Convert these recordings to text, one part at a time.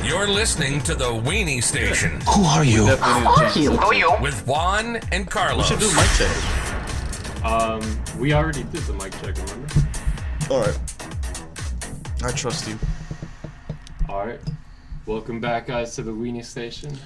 You're listening to the Weenie Station. Who are you? Who are you? With Juan and We Carlos. should do mic check. We already did the mic check, remember? Alright. I trust you. Alright. Welcome back, guys, to the Weenie Station.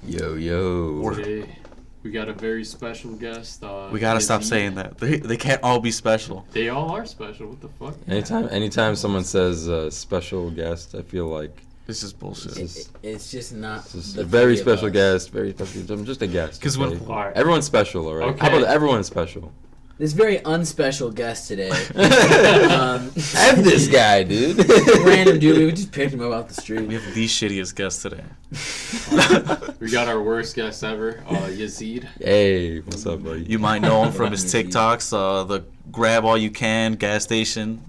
Yo. Today, we got a very special guest. We gotta stop Yazidoe. saying that. They can't all be special. They all are special. What the fuck? Anytime someone says special guest, I feel like This is bullshit. It's just not. it's the a very three of special us. guest. Very special. I'm just a guest. 'Cause okay? when- Alright. Everyone's special, all right? Okay. How about everyone's special? This very unspecial guest today. F this guy, dude. Random dude. We just picked him up off the street. We have the shittiest guest today. We got our worst guest ever, Yazidoe. Hey, what's up, buddy? You might know him from his TikToks, the grab all you can gas station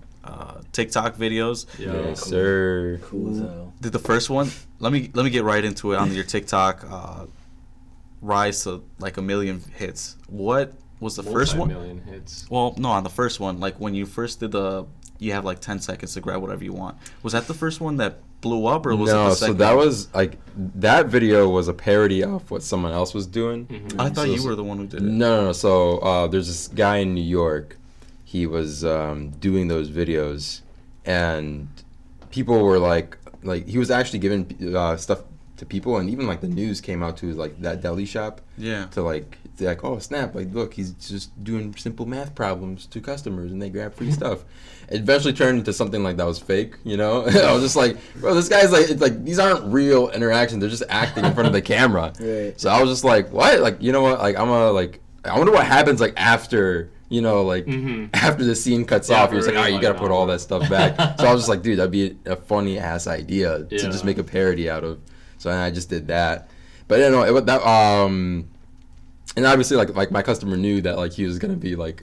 TikTok videos. Yes, sir. Cool as hell. Did the first one? Let me get right into it on your TikTok. Rise to like 1 million hits. What was the first one? Multi-million hits. Well, no, on the first one, like when you first did you have like 10 seconds to grab whatever you want. Was that the first one that blew up, or was it the No, second? so that was like that video was a parody of what someone else was doing. Mm-hmm. I thought So- you were the one who did it. No. So there's this guy in New York. He was doing those videos, and people were like he was actually giving stuff to people, and even like the news came out to his like that deli shop Yeah. to like oh snap, like look, he's just doing simple math problems to customers, and they grab free stuff. It eventually turned into something like that was fake, you know. I was just like, bro, this guy's like, it's like these aren't real interactions. They're just acting in front of the camera. Right. So I was just like, what? Like, you know what? Like, I wonder what happens like after, you know, like after the scene cuts Yeah, off. You're just like, right, oh, you like, gotta put all no. that stuff back. So I was just like, dude, that'd be a funny ass idea to Yeah. just make a parody out of. So I just did that. But you know, and obviously like my customer knew that like he was gonna be like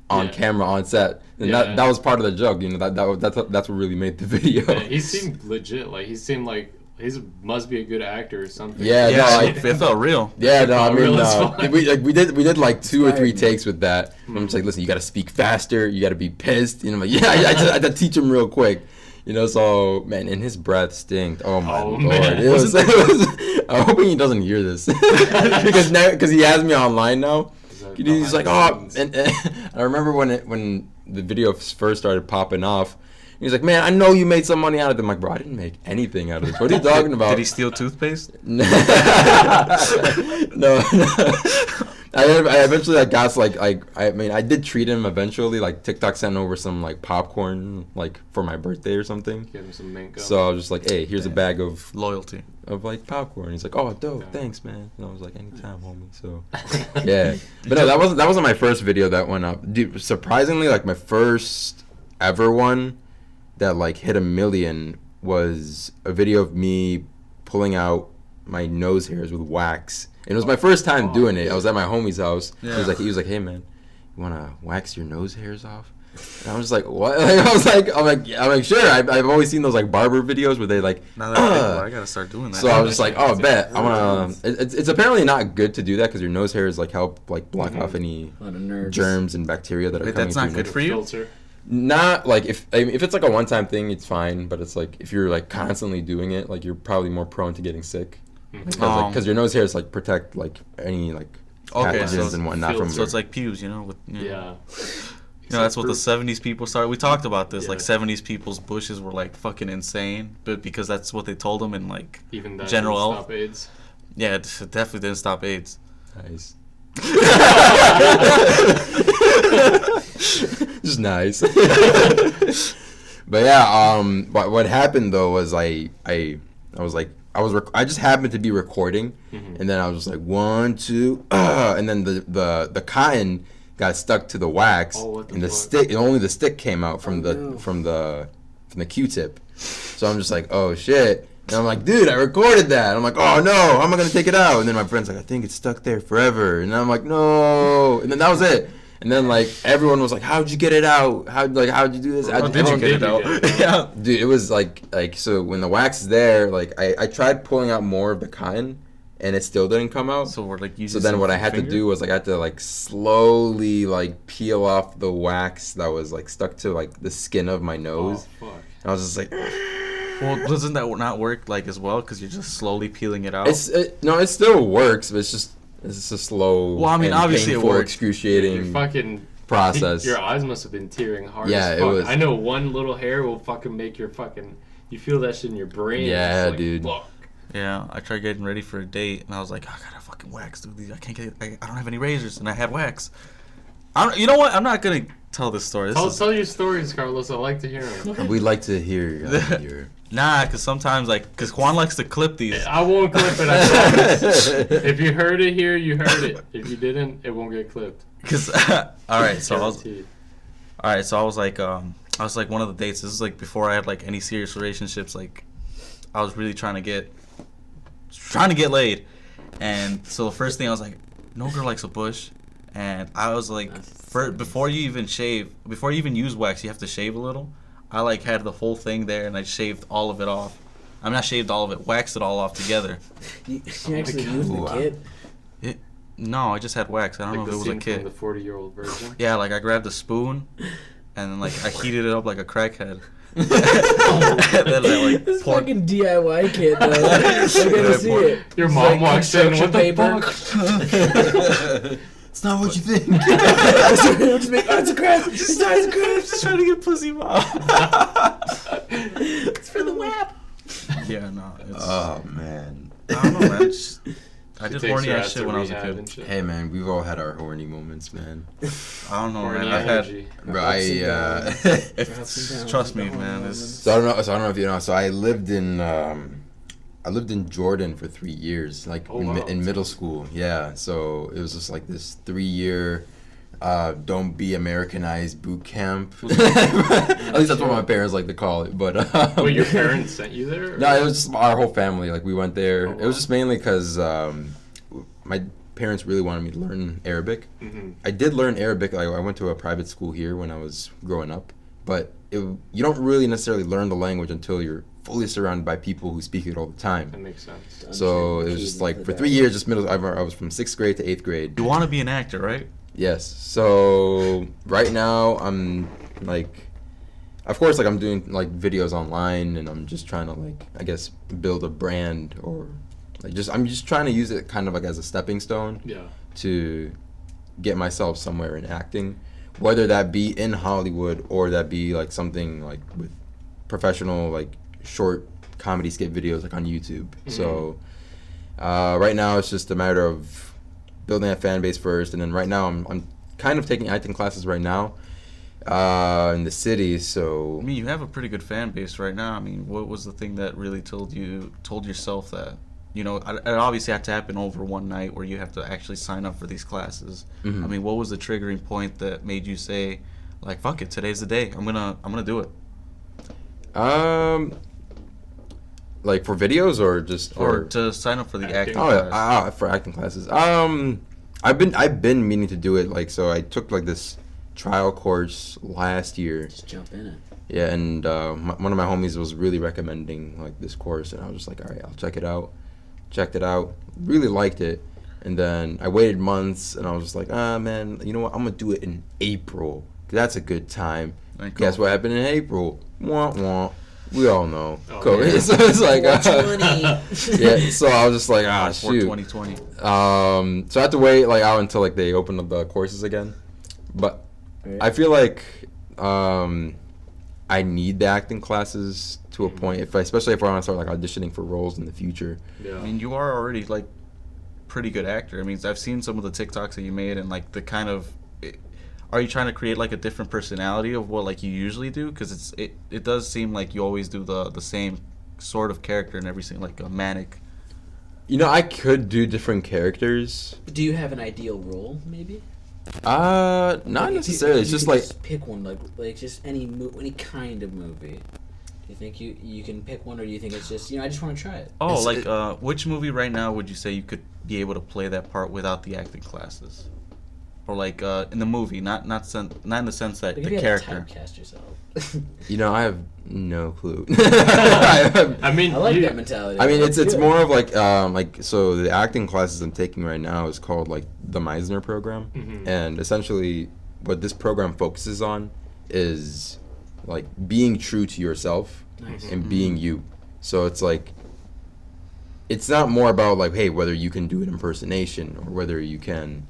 on Yeah. camera on set, and Yeah. that was part of the joke. You know, that's what really made the video. Yeah, he seemed legit. Like, he seemed like he must be a good actor or something. Yeah, Yeah, no, it felt real. Yeah, no, I Oh, mean, real as fuck. we did like 2 or 3 Inspired me. takes with that. I'm just like, listen, you got to speak faster, you got to be pissed. You know, I'm like, yeah, I had to teach him real quick. You know, so man, and his breath stinked. Oh my lord, man. it was. I'm hoping he doesn't hear this because he has me online now. He's like, oh, and I remember when the video first started popping off. He's like, man, I know you made some money out of it. I'm like, bro, I didn't make anything out of this. What are you talking about? Did he steal toothpaste? No. I eventually got I did treat him eventually. Like TikTok sent over some like popcorn like for my birthday or something. Give him some mint gum. So I was just like, hey, here's a bag of Loyalty. like popcorn. He's like, oh, dope, Yeah. thanks, man. And I was like, anytime, homie. So yeah, but no, that wasn't my first video that went up. Dude, surprisingly, like my first ever one that like hit 1 million was a video of me pulling out my nose hairs with wax. And it was my first time doing it. I was at my homie's house. Yeah. He was like, hey man, you wanna wax your nose hairs off? And I was like, what? I'm like, sure. I've always seen those like barber videos where they like. Now that I think about it, I gotta start doing that. So I was just like, oh, bet. I wanna. It's apparently not good to do that because your nose hairs like help like block off any A lot of nerves. germs and bacteria that are Wait, coming that's not through good your for you? Filter. Not like if it's like a one-time thing, it's fine. But it's like if you're like constantly doing it, like you're probably more prone to getting sick because your nose hairs like protect like any like Okay, pathogens so it's and whatnot from. So it's like pews, you know? With, Yeah. You know, that's what the 70s people started. We talked about this. Like, Yeah. 70s people's bushes were, like, fucking insane. But because that's what they told them in, like, Even that general didn't health. stop AIDS. Yeah, it definitely didn't stop AIDS. Nice. Just nice. But yeah, what happened though was I just happened to be recording, and then I was just like 1, 2, and then the cotton got stuck to the wax, Oh, what the and the fuck? stick, and only the stick came out from no. from the Q-tip. So I'm just like, oh shit. And I'm like, dude, I recorded that. I'm like, oh no, how am I gonna take it out? And then my friend's like, I think it's stuck there forever. And I'm like, no. And then that was it. And then like everyone was like, how'd you get it out? How'd you do this? How did you get it out? Yeah, dude, it was like so when the wax is there, like I tried pulling out more of the cotton, and it still didn't come out. So we're like using. So then what I some had to finger? do was like I had to like slowly like peel off the wax that was like stuck to like the skin of my nose. Oh, fuck. And I was just like, Well, doesn't that not work like as well? Because you're just slowly peeling it out. No, it still works, but it's just a slow. Well, I mean, and obviously it painful, works. excruciating Your fucking process. Your eyes must have been tearing hard. Yeah, as it fuck. was. I know one little hair will fucking make your fucking. You feel that shit in your brain. Yeah, it's like, dude. Fuck. Yeah, I tried getting ready for a date, and I was like, I gotta fucking wax, dude. I can't get. I don't have any razors, and I had wax. You know what? I'm not gonna tell this story. Tell your stories, Carlos. I like to hear them. We'd like to hear your. Nah, because sometimes, because Juan likes to clip these. I won't clip it. I promise. If you heard it here, you heard it. If you didn't, it won't get clipped. All right, so Guaranteed. I was like, one of the dates. This is like before I had like any serious relationships. Like, I was really trying to get laid, and so the first thing I was like, no girl likes a bush, and I was like, before you even use wax, you have to shave a little. I like had the whole thing there, and I shaved all of it off. I'm not shaved all of it, waxed it all off together. You actually used the kid? No, I just had wax. I don't know if it was a kid. The 40-year-old virgin. Yeah, like I grabbed a spoon, and then like I heated it up like a crackhead. This fucking DIY kid, though. I gotta see it. Your mom walks in. What the paper. fuck? It's not what you think. It's a crap. It's a crap. Just trying to get pussy, mom. It's for the web. Yeah, no. Oh man. I don't know, man. I did takes horny her ass ass shit to when I was a rehab kid. and shit. Hey man, we've all had our horny moments, man. I don't know, Horny man. I've energy. had. Trust me, man. So I don't know if you know. So I lived in Jordan for 3 years, like in middle school. Yeah. So it was just like this 3-year don't be Americanized boot camp. At least that's what my parents like to call it. But Wait, your parents sent you there? Or? no, it was just our whole family. Like we went there. Oh, wow. It was just mainly because my parents really wanted me to learn Arabic. Mm-hmm. I did learn Arabic. Like I went to a private school here when I was growing up, but you don't really necessarily learn the language until you're fully surrounded by people who speak it all the time. That makes sense. So it was just like for 3 years, just middle. I was from 6th grade to 8th grade. You want to be an actor, right? Yes. So right now I'm like, of course, like I'm doing like videos online, and I'm just trying to like, I guess, build a brand, or like I'm just trying to use it kind of like as a stepping stone. Yeah. To get myself somewhere in acting, whether that be in Hollywood or that be like something like with professional like short comedy skit videos like on YouTube. Mm-hmm. So right now it's just a matter of building that fan base first, and then right now I'm kind of taking acting classes right now in the city. So I mean, you have a pretty good fan base right now. I mean, what was the thing that really told yourself that, you know, it obviously had to happen over one night where you have to actually sign up for these classes. Mm-hmm. I mean, what was the triggering point that made you say, like, fuck it, today's the day. I'm gonna do it. Like for videos or just or to sign up for the acting class. class. For acting classes. I've been meaning to do it. Like, so I took like this trial course last year. Just jump in it. Yeah, and one of my homies was really recommending like this course, and I was just like, all right, I'll check it out. Checked it out, really liked it, and then I waited months, and I was just like, man, you know what? I'm gonna do it in April. 'Cause that's a good time. Cool. Guess what happened in April? Wah wah. We all know. Oh, COVID. yeah. So it's like, money. yeah. So I was just like, For shoot. 2020. So I had to wait like out until like they open up the courses again, but I feel like I need the acting classes to a point, especially if I want to start like auditioning for roles in the future. Yeah. I mean, you are already like pretty good actor. I mean, I've seen some of the TikToks that you made, and like the kind of, are you trying to create like a different personality of what like you usually do? Because it does seem like you always do the same sort of character in every single, like a manic. You know, I could do different characters. Do you have an ideal role, maybe? Not necessarily. It's just like pick one, like just any kind of movie. Do you think you can pick one, or do you think it's just, I just want to try it? Oh, which movie right now would you say you could be able to play that part without the acting classes? Or like in the movie, not in the sense that Like, the character. Typecast yourself. I have no clue. I mean, I like that mentality. I mean, That's it's good. more of like so the acting classes I'm taking right now is called like the Meisner program, Mhm. and essentially what this program focuses on is like being true to yourself Nice. and being you. So it's like, it's not more about like, hey, whether you can do an impersonation or whether you can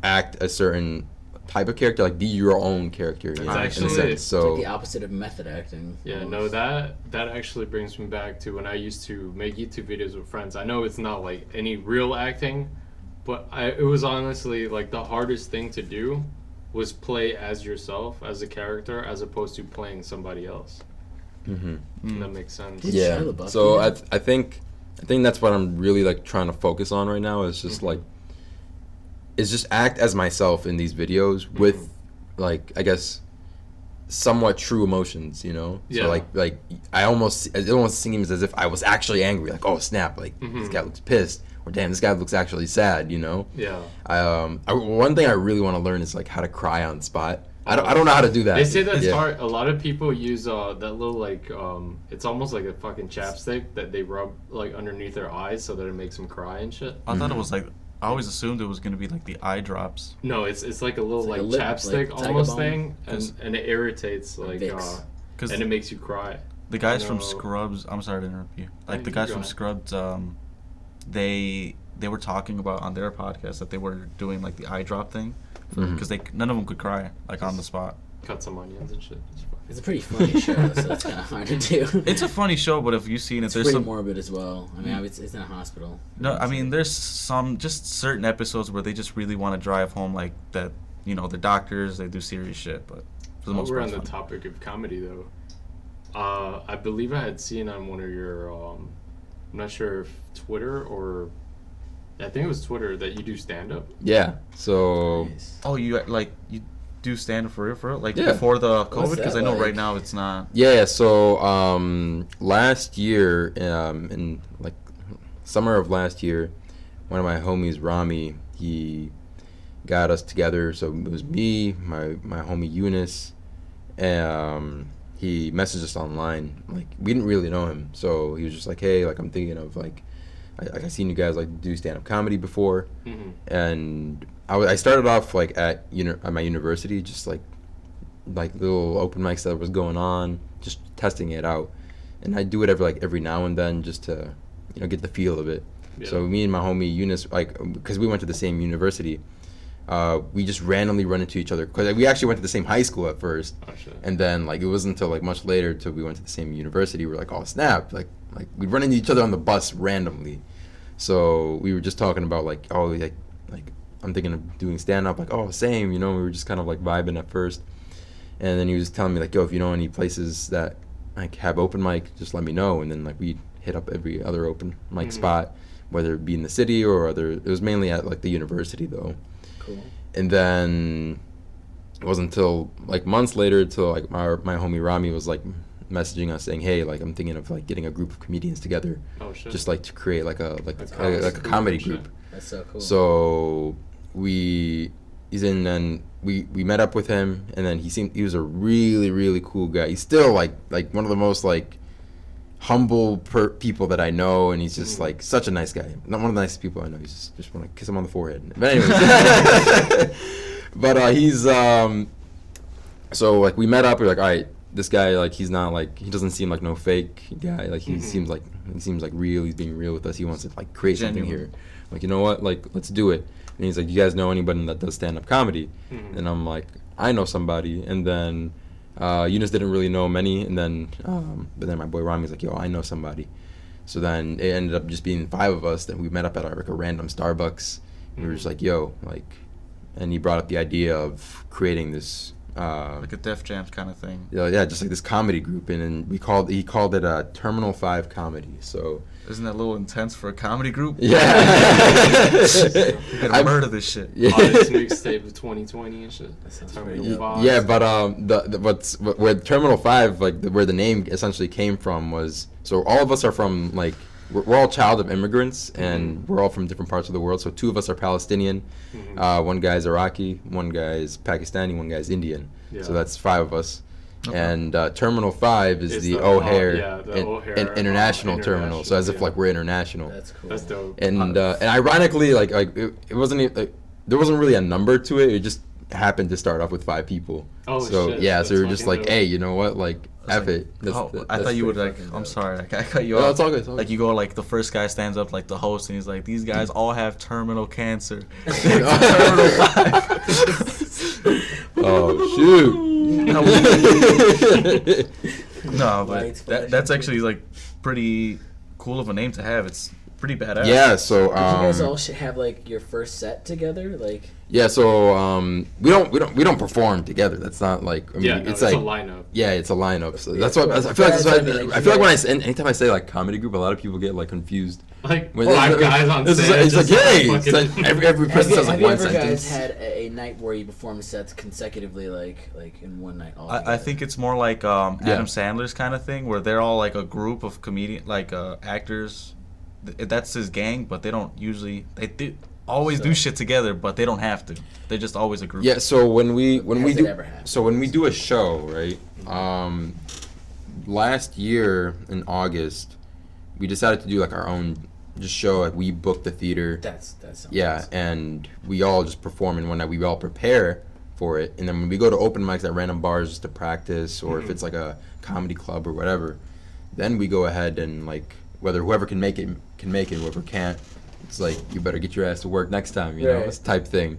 act a certain type of character, like be your own character. You know, in a actually- sense. It's So like the opposite of method acting. Yeah, almost. no, that actually brings me back to when I used to make YouTube videos with friends. I know it's not like any real acting, but it was honestly like the hardest thing to do was play as yourself, as a character, as opposed to playing somebody else. mhm. If that makes sense. Did Yeah. Shia LaBeouf So do that? I think that's what I'm really like trying to focus on right now. Is just like, is just act as myself in these videos with like, I guess, somewhat true emotions. You know. Yeah. So like it almost seems as if I was actually angry. Like, oh snap! Like this guy looks pissed. Or damn, this guy looks actually sad. You know. Yeah. One thing I really want to learn is like how to cry on the spot. I don't know how to do that. They say that's Yeah. hard. A lot of people use that little like it's almost like a fucking chapstick that they rub like underneath their eyes so that it makes them cry and shit. I thought it was like, I always assumed it was gonna be like the eye drops. No, it's like a little It's like like, a lip, chapstick like almost Tiger thing, Balm. and it irritates like Vicks. Because and it makes you cry. the guys No. from Scrubs, I'm sorry to interrupt you. Like No, the you guys go from ahead. Scrubs, they were talking about on their podcast that they were doing like the eye drop thing, because none of them could cry like on the spot. Cut some onions and shit. It's fine. It's a pretty funny show, so it's kind of hard to do. It's a funny show, but if you've seen it, It's there's pretty some. morbid as well. I mean, it's in a hospital. No, I mean there's some just certain episodes where they just really want to drive home like that. You know, they're doctors, they do serious shit, but for the While most we're part, on it's the funny. topic of comedy though, I believe I had seen on one of your I'm not sure if Twitter or I think it was Twitter that you do stand up. Yeah. So Nice. Oh, you do stand up for real, like Yeah. before the What's COVID? Because that I know like? right now it's not. yeah. So last year, in like summer of last year, one of my homies, Rami, he got us together. So it was me, my homie Eunice, and he messaged us online. Like we didn't really know him, so he was just like, "Hey, like I'm thinking of like, I seen you guys like do stand up comedy before," and I started off like at my university, just like little open mics that was going on, just testing it out, and I do it every now and then just to get the feel of it. Yeah. So me and my homie Eunice, like, because we went to the same university, we just randomly run into each other because we actually went to the same high school at first, Oh shit. and then like it wasn't until like much later till we went to the same university. We're like, oh snap! Like we'd run into each other on the bus randomly. So we were just talking about like, oh like I'm thinking of doing stand up. Like, oh same. We were just kind of like vibing at first, and then he was telling me like, yo, if you know any places that like have open mic, just let me know. And then like we hit up every other open mic spot, whether it be in the city or other. It was mainly at like the university though. Cool. And then it wasn't until like months later till like my homie Rami was like messaging us saying, hey, like I'm thinking of like getting a group of comedians together, Oh shit. just like to create like a comedy comedy group. group. That's so cool. So we met up with him, and then he was a really, really cool guy. He's still like one of the most like humble people that I know, and he's just like such a nice guy. Not one of the nicest people I know. He's just want to kiss him on the forehead. But anyways, but he's so like we met up. We're like, all right, this guy like he doesn't seem like no fake guy. Like he seems like real. He's being real with us. He wants to like create something Genuine. here. Like, you know what? Like, let's do it. And he's like, you guys know anybody that does stand-up comedy? And I'm like, I know somebody. And then Eunice didn't really know many. And then, but then my boy Rami's like, yo, I know somebody. So then it ended up just being 5 of us. Then we met up at like a random Starbucks. And we were just like, yo, like, and he brought up the idea of creating this. Like a Def Jam kind of thing. Yeah, just like this comedy group. And then he called it Terminal 5 Comedy. So. Isn't that a little intense for a comedy group? Yeah. You gotta murder this shit. Yeah. Hottest mixtape of 2020 and shit. That sounds Terminal pretty dope. five. Yeah, but where Terminal 5, like where the name essentially came from was, so all of us are from like we're all child of immigrants, and we're all from different parts of the world. So 2 of us are Palestinian, one guy's Iraqi, one guy's Pakistani, one guy's Indian. Yeah. So that's 5 of us. Okay. And Terminal 5 is It's the the O'Hare, O'Hare, international terminal. So as if international, like we're international. That's cool. That's dope. And ironically, like it wasn't like, there wasn't really a number to it. It just happened to start off with 5 people. Oh, so shit, yeah, that's so we were just fucking like, dope. hey, you know what, like F it. I thought you would like. fucking I'm dope. sorry, I cut you No, off. it's all good. It's all Like good. you go like the first guy stands up like the host and he's like, these guys all have terminal cancer. Oh shoot. No, Lights but that's actually like pretty cool of a name to have. It's pretty badass. Yeah, so Did you guys all have like your first set together? Like, yeah, so we don't perform together. That's not like I mean, Yeah, no, it's it's like a lineup. yeah, it's a lineup. So Yeah, that's what I cool. feel like. That's That's what I why, mean, like, I feel like when I you anytime I say like comedy group, a lot of people get like confused. Like When- 5 guys on It's stage. like, just hey, fucking- it's like every person says like have you one ever sentence. guys had a night where you perform sets consecutively, like in one night? All I think it's more like Adam Yeah. Sandler's kind of thing, where they're all like a group of comedian, like actors. That's his gang, but they don't usually. Always do shit together, but they don't have to. They're just always a group. Yeah, so when we Has it do ever happened? so when we do a show, right? Last year in August, we decided to do like our own just show. Like we booked the theater. that's Yeah, awesome. and we all just perform in one night. We all prepare for it, and then when we go to open mics at random bars just to practice, or if it's like a comedy club or whatever, then we go ahead and like whoever can make it, whoever can't, it's like you better get your ass to work next time, you know, Right. this type thing.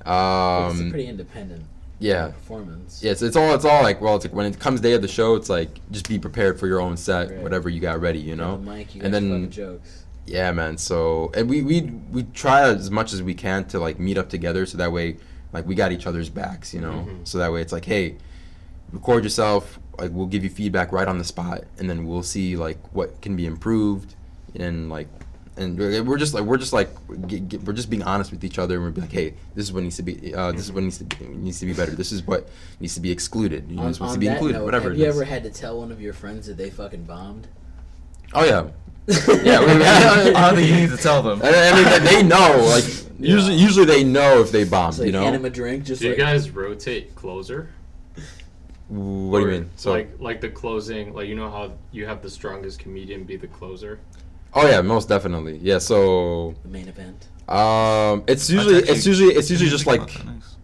It's a pretty independent Yeah. performance. Yeah, it's all like, well, it's like when it comes day of the show, it's like just be prepared for your own set, Right. whatever you got ready, you know. The mic, you And guys then- fucking jokes. Yeah, man. So and we try as much as we can to like meet up together, so that way like we got each other's backs, you know. So that way it's like, hey, record yourself. Like we'll give you feedback right on the spot, and then we'll see like what can be improved, and like. And we're just being honest with each other, and we're be like, hey, this is what needs to be, this is what needs to be better. This is what needs to be excluded. You know, this needs to be that included. note, Whatever. have it you is. ever had to tell one of your friends that they fucking bombed? Oh yeah. I don't think you need to tell them. I mean, they know. Like usually they know if they bombed. It's like You know. hand him a drink, just Do you like guys rotate closer? What do you Or, mean? So like the closing, like you know how you have the strongest comedian be the closer. oh yeah, most definitely. Yeah. So the main event. it's usually just like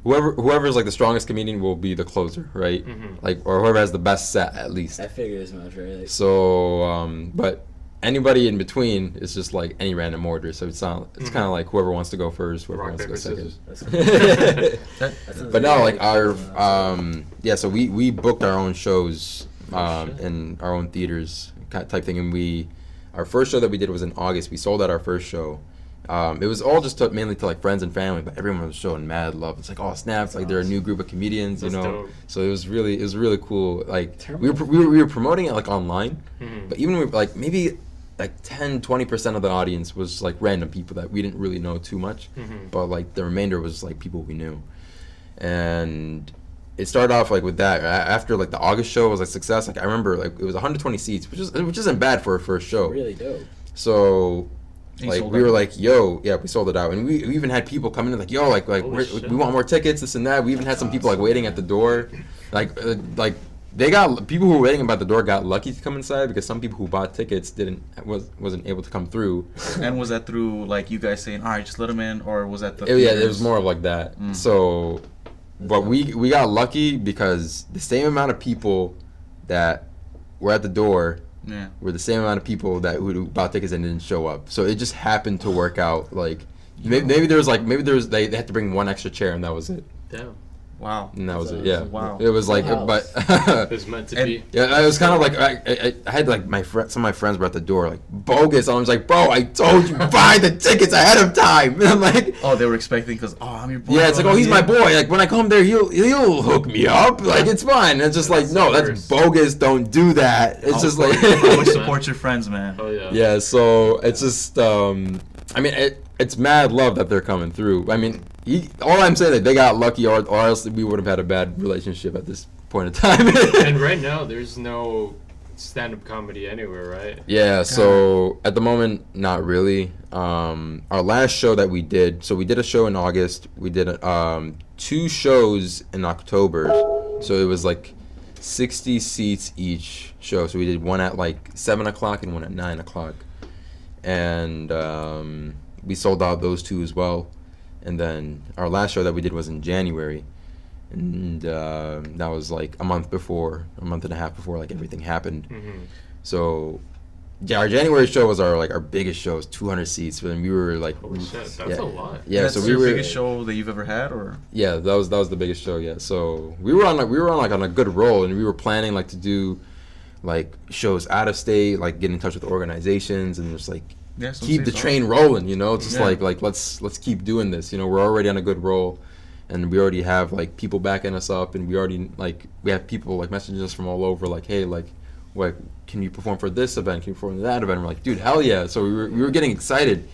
whoever's like the strongest comedian will be the closer, right? Like or whoever has the best set at least. I figured as much, right? Like, So but anybody in between is just like any random order. So it's not. It's kind of like whoever wants to go first, whoever Rock, wants to go paper, second. scissors. that sounds But no, very like our cool. yeah. So we booked our own shows shit. in our own theaters type thing, and our first show that we did was in August. We sold out our first show. It was all just mainly to like friends and family, but everyone was showing mad love. It's like, oh snap! It's like they're a new group of comedians, That's you know. dope. So it was really cool. Like we Terminal. were promoting it like online, Mhm. but even with, like maybe like 10-20% of the audience was like random people that we didn't really know too much, but like the remainder was like people we knew, and it started off like with that. After like the August show was a success. Like I remember like it was 120 seats, which isn't bad for a first show. Really dope. So And you like sold we were out? like, yo, yeah, we sold it out, and we even had people coming in like, yo, like Holy shit. we want more tickets, this and that. We even had some people like waiting at the door, like they got people who were waiting by the door got lucky to come inside because some people who bought tickets wasn't able to come through. And was that through like you guys saying, all right, just let them in, or was that the? Yeah, it theaters? was more of like that. So, but we got lucky because the same amount of people that were at the door Yeah. were the same amount of people that who bought tickets and didn't show up. So it just happened to work out. Like maybe they had to bring one extra chair and that was it. Damn, Wow. And that was it. That's Yeah. awesome. Wow. It was like, Wow. but it's meant to And- be. yeah, it was kind of like I had like some of my friends were at the door like bogus. And I was like, bro, I told you buy the tickets ahead of time. And I'm like. Oh, they were expecting because I'm your boy. Yeah, it's like, oh, he's my boy. Like when I come there, he'll hook me up. Like it's fine. And it's just like, no, that's bogus. Don't do that. It's just like, Always support your friends, man. Oh yeah. yeah. So it's just, I mean, it's mad love that they're coming through. I mean, all I'm saying is they got lucky, or else we would have had a bad relationship at this point in time. And right now, there's no stand-up comedy anywhere, right? Yeah, so at the moment, not really. Our last show that we did, so we did a show in August. We did 2 shows in October. So it was like 60 seats each show. So we did one at like 7 o'clock and one at 9 o'clock. And we sold out those 2 as well. and then our last show that we did was in January, and that was like a month and a half before like everything happened. So yeah, our January show was our biggest show. It was 200 seats, and we were like, Holy shit, that's a lot. Yeah, That's so we your were biggest show that you've ever had, or? Yeah, that was the biggest show. Yeah, so we were on a good roll, and we were planning like to do like shows out of state, like get in touch with organizations, and just like keep the train rolling. You know, just like let's keep doing this. You know, we're already on a good roll, and we already have like people backing us up, and we have people like messaging us from all over, like, hey, like, what, can you perform for this event? Can you perform for that event? And we're like, dude, hell yeah! So we were getting excited.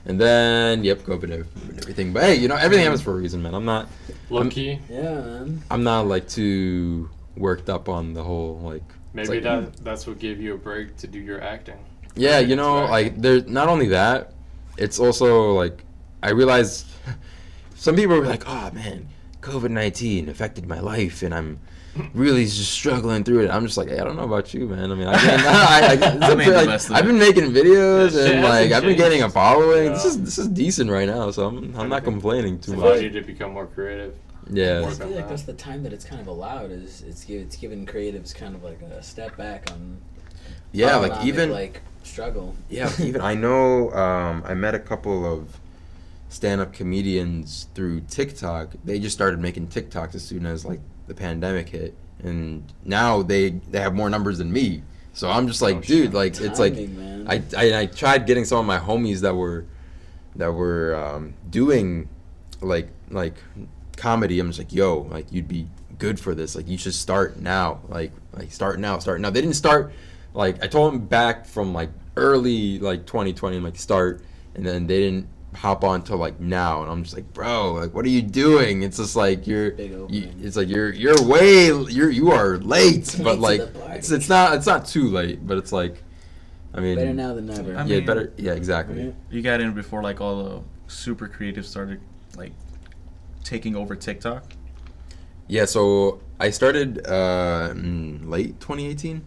And then, COVID and everything. But hey, you know, everything happens for a reason, man. Low key. Yeah, man. I'm not like too worked up on the whole like. Maybe that's what gave you a break to do your acting. Yeah, you know, like there's not only that, it's also like I realized some people were like, "Oh man, COVID-19 affected my life, and I'm really just struggling through it." I'm just like, hey, I don't know about you, man. I mean, I've been making videos and like I've been getting a following. Yeah. This is decent right now, so I'm not complaining too much. Allows you to become more creative. Yeah. I feel like that's the time that it's kind of allowed. It's given creatives kind of like a step back on. Yeah, like even like struggle. Yeah, even I know. I met a couple of stand-up comedians through TikTok. They just started making TikToks as soon as like the pandemic hit, and now they have more numbers than me. So I'm just like, dude, like it's like man. I tried getting some of my homies that were doing like comedy. I'm just like, yo, like you'd be good for this. Like you should start now. Like start now. They didn't start. Like I told them back from like early like 2020, like start, and then they didn't hop on till like now, and I'm just like, bro, like what are you doing? It's just like you are late, but like it's not too late, but it's like, I mean, better now than never. I mean, better, yeah, exactly. You got in before like all the super creatives started like taking over TikTok. Yeah, so I started late 2018.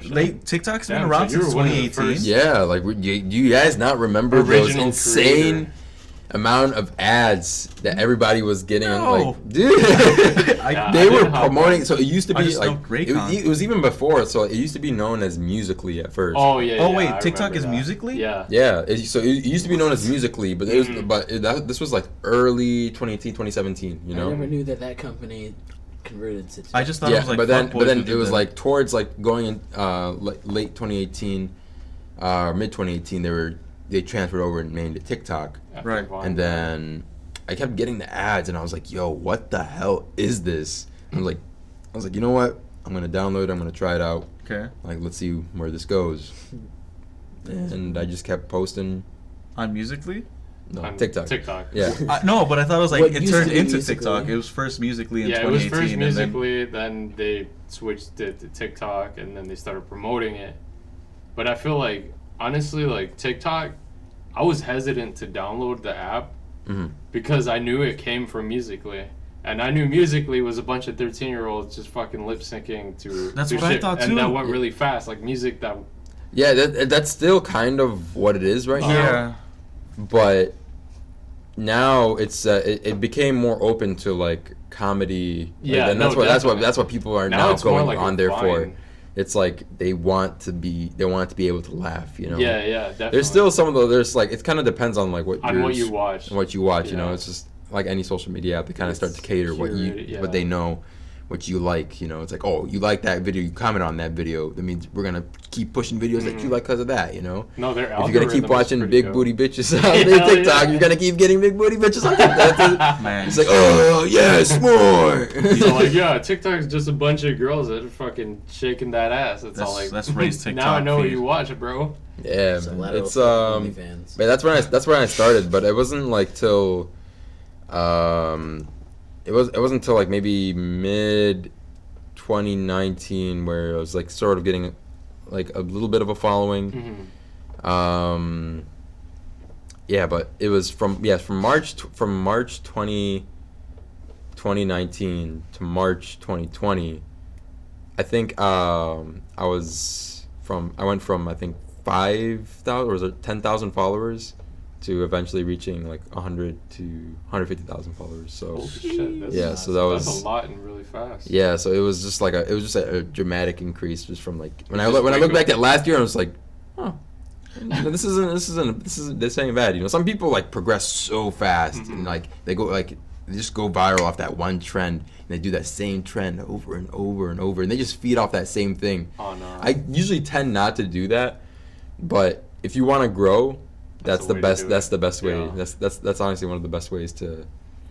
Late TikTok's been around since 2018. Yeah, like you guys not remember those insane amount of ads that everybody was getting? No. Like, dude, they were promoting. So it used to be like it was even before. So it used to be known as Musically at first. Oh yeah. Oh wait, TikTok is Musically? Yeah. Yeah. So it used to be known as Musically, but this was like early 2018, 2017. You know. I never knew that company converted to TikTok. I just thought it was like but then it was like towards like going in late 2018 mid 2018 they transferred over and named it TikTok. Right. And then I kept getting the ads and I was like, yo, what the hell is this? I was like, you know what, I'm gonna download it, I'm gonna try it out. Okay. Like, let's see where this goes. And I just kept posting on Musically. No, on TikTok. Yeah. No, but I thought it was like What it used turned to be into Musical.ly. TikTok. It was first Musically in Yeah, it 2018. was first and Musically, then they switched it to TikTok, and then they started promoting it. But I feel like, honestly, like TikTok, I was hesitant to download the app because I knew it came from Musically. And I knew Musically was a bunch of 13-year-olds just fucking lip syncing to That's to what I shit. thought, And too. that went really fast, like music that. Yeah, that's still kind of what it is right now. Yeah. But now it became more open to like comedy. Yeah, and no, that's what people are now it's more going like on a there for. Vine. It's like they want to be able to laugh, you know. Yeah, definitely. There's still some of those. There's like it kind of depends on like what you watch. You know. It's just like any social media app. They kind of start to cater what they know, what you like. You know, it's like, oh, you like that video, you comment on that video. That means we're gonna keep pushing videos that you like because of that. You know. No, their If you're gonna keep algorithm is watching pretty big dope. booty bitches on TikTok, you're gonna keep getting big booty bitches on TikTok. Man. It's like, oh yes, more. So like, yeah, TikTok's just a bunch of girls that are fucking shaking that ass. It's all like, that's Ray's TikTok now I know what feed. you watch, bro. Yeah, So man. lateral It's OnlyFans. but that's when I started, but it wasn't like till it wasn't till like maybe mid 2019 where I was like sort of getting like a little bit of a following. Yeah, but it was from March 2019 to March 2020. I think I went from I think 5,000 or was it 10,000 followers to eventually reaching like 100 to 150,000 followers. So Holy shit, that's yeah, so that was that's a lot and really fast. yeah. So it was just like a dramatic increase just from like when I Just look back at last year, I was like, oh, this ain't bad. You know, some people like progress so fast and like they just go viral off that one trend and they do that same trend over and over and over and they just feed off that same thing. Oh no. I usually tend not to do that, but if you want to grow, that's the best. That's the best way. Yeah. That's honestly one of the best ways to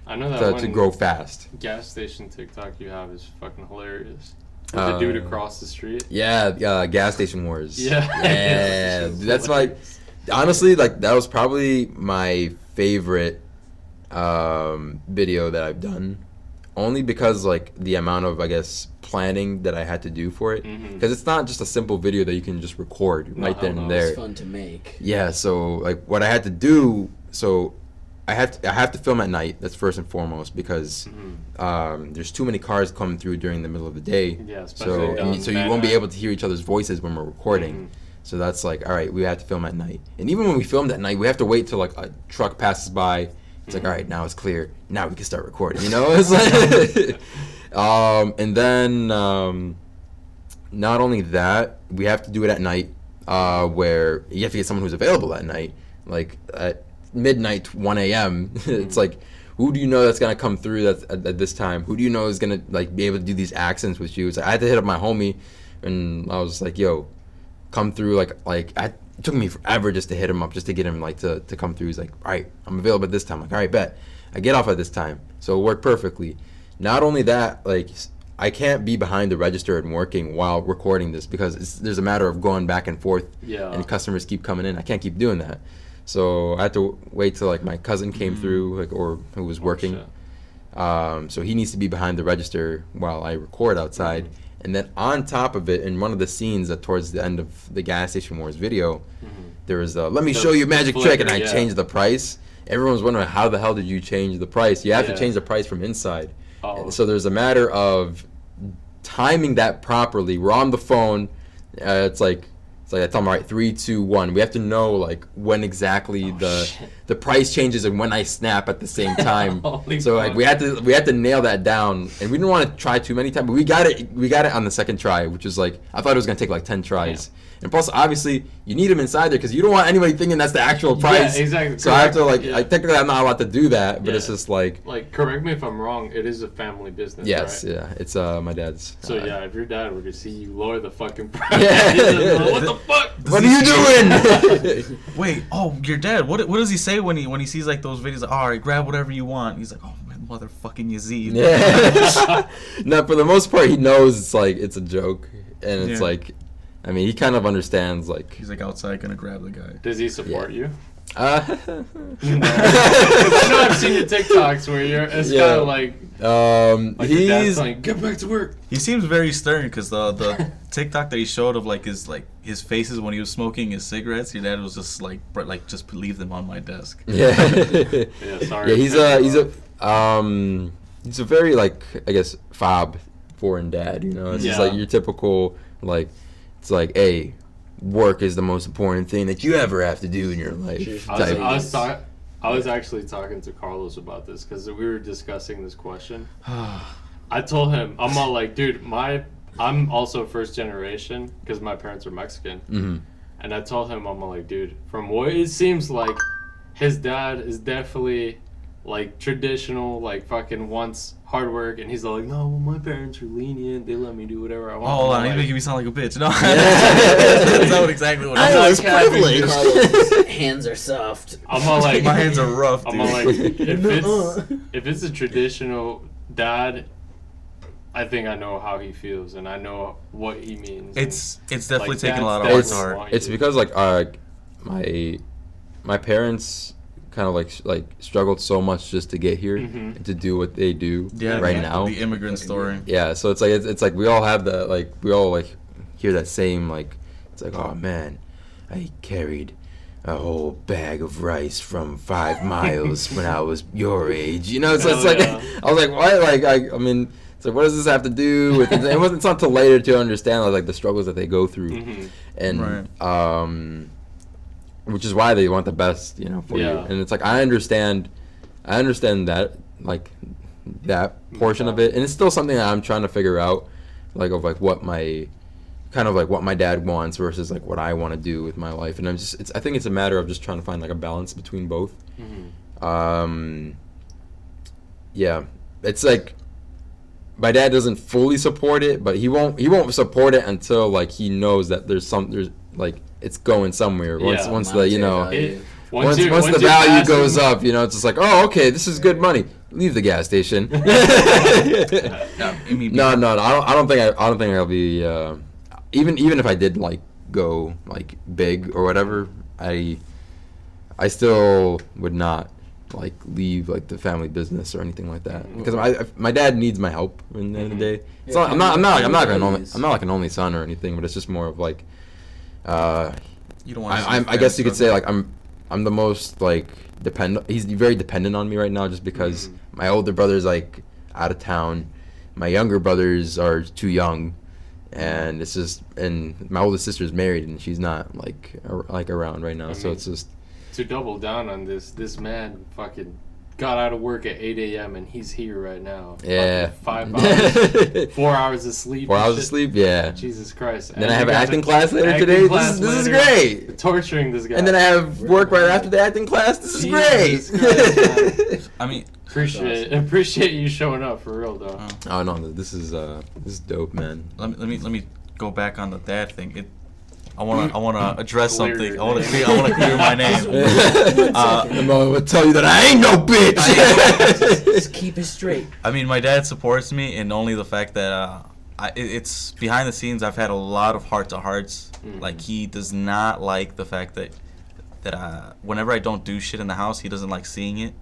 I know that to grow fast. gas station TikTok you have is fucking hilarious. With the dude across the street. Yeah, gas station wars. Yeah. Yeah, that's my honestly like that was probably my favorite video that I've done, only because like the amount of I guess planning that I had to do for it, because it's not just a simple video that you can just record right then and there. It's fun to make. Yeah, so like what I had to do, so I have to film at night. That's first and foremost because there's too many cars coming through during the middle of the day. Yeah, So especially you won't be able to hear each other's voices when we're recording. So that's like, all right, we have to film at night. And even when we filmed at night, we have to wait till like a truck passes by. It's like, all right, now it's clear. Now we can start recording. You know, it's like, and then not only that, we have to do it at night, where you have to get someone who's available at night, like at midnight, 1 a.m. It's like, who do you know that's gonna come through that's at this time? Who do you know is gonna like be able to do these accents with you? So I had to hit up my homie, and I was like, yo, come through. It took me forever just to hit him up, just to get him like to come through. He's like, all right, I'm available at this time. I'm like, all right, bet. I get off at this time, so it worked perfectly. Not only that, like I can't be behind the register and working while recording this because there's a matter of going back and forth, and customers keep coming in. I can't keep doing that, so I had to wait till like my cousin came through, like or who was working. So he needs to be behind the register while I record outside. And then on top of it, in one of the scenes that towards the end of the gas station wars video, there was a let me show you a magic trick, and I changed the price. Everyone was wondering, how the hell did you change the price? You have to change the price from inside. So there's a matter of timing that properly. We're on the phone. It's like I tell them, all right, 3, 2, 1. We have to know like when exactly the price changes and when I snap at the same time. So like we had to nail that down, and we didn't want to try too many times, but we got it on the second try, which was like I thought it was gonna take like 10 tries. And plus, obviously, you need them inside there because you don't want anybody thinking that's the actual price. Yeah, exactly. So I have to like, technically, I'm not allowed to do that, but it's just like. Like, correct me if I'm wrong. It is a family business. Yes, right? yeah, it's my dad's. So yeah, if your dad were to see you lower the fucking price, what the fuck? What are you doing? Wait, your dad? What does he say when he sees like those videos? Like, all right, grab whatever you want. He's like, oh man, motherfucking Yazid. Yeah. No, for the most part, he knows it's a joke, and it's like. I mean, he kind of understands, like... He's, like, outside gonna grab the guy. Does he support you? No. I know I've seen your TikToks where it's kind of like he's... your dad's like, get back to work. He seems very stern, because the TikTok that he showed of, like, his faces when he was smoking his cigarettes, your dad was just, like just leave them on my desk. Yeah. Yeah, sorry. Yeah, he's a very, like, I guess, foreign dad, you know? It's just, like, your typical, like... It's like, hey, work is the most important thing that you ever have to do in your life. I was actually talking to Carlos about this because we were discussing this question. I told him, I'm all like, dude, I'm also first generation because my parents are Mexican. And I told him, I'm all like, dude, from what it seems like, his dad is definitely like traditional, like fucking wants hard work, and he's all like, no, well, my parents are lenient, they let me do whatever I want. Oh, hold on, he's making me sound like a bitch. No, that's not exactly what I I was privileged. Carlos' hands are soft. I'm all like, my hands are rough, dude. I'm all like, if it's a traditional dad, I think I know how he feels, and I know what he means. It's definitely like, taking a lot of heart to heart. It's because like my parents kind of like struggled so much just to get here and to do what they do now. The immigrant story. Yeah, so it's like we all have that, like we all like hear that same, like it's like, oh man, I carried a whole bag of rice from 5 miles when I was your age, you know. So it's like I was like, what? Like I mean, it's like, what does this have to do with it? It's not until later to understand like the struggles that they go through, and which is why they want the best, you know, for you. Yeah. And it's like I understand that, like, that portion of it, and it's still something that I'm trying to figure out, like, of like what my dad wants versus like what I want to do with my life. And I think it's a matter of just trying to find like a balance between both. Yeah, it's like my dad doesn't fully support it, but he won't support it until like he knows that there's like it's going somewhere. Once the, you know, once the value goes up, you know, it's just like, oh, okay, this is good money. Leave the gas station. No, I don't think I'll be even if I did like go like big or whatever, I still would not like leave like the family business or anything like that, because my dad needs my help in the end of the day. It's not, I'm not like an only son or anything, but it's just more of like You don't want. I guess you could say like I'm the most like dependent. He's very dependent on me right now, just because my older brother's like out of town, my younger brothers are too young, and it's just, and my oldest sister's married and she's not like around right now, so it's just. To double down on this man fucking got out of work at 8 a.m. and he's here right now. Yeah. 5 hours, 4 hours of sleep. 4 hours of sleep, yeah. Jesus Christ. And then I have acting class later today. This is great. Torturing this guy. And then I have work right after the acting class. This is Jesus great. Christ, I mean, appreciate you showing up for real though. Oh no, this is dope, man. let me go back on the dad thing. I wanna address something. I wanna clear my name. The moment will tell you that I ain't no bitch. Just keep it straight. I mean, my dad supports me, and only the fact that it's behind the scenes. I've had a lot of heart-to-hearts. Like, he does not like the fact that whenever I don't do shit in the house, he doesn't like seeing it.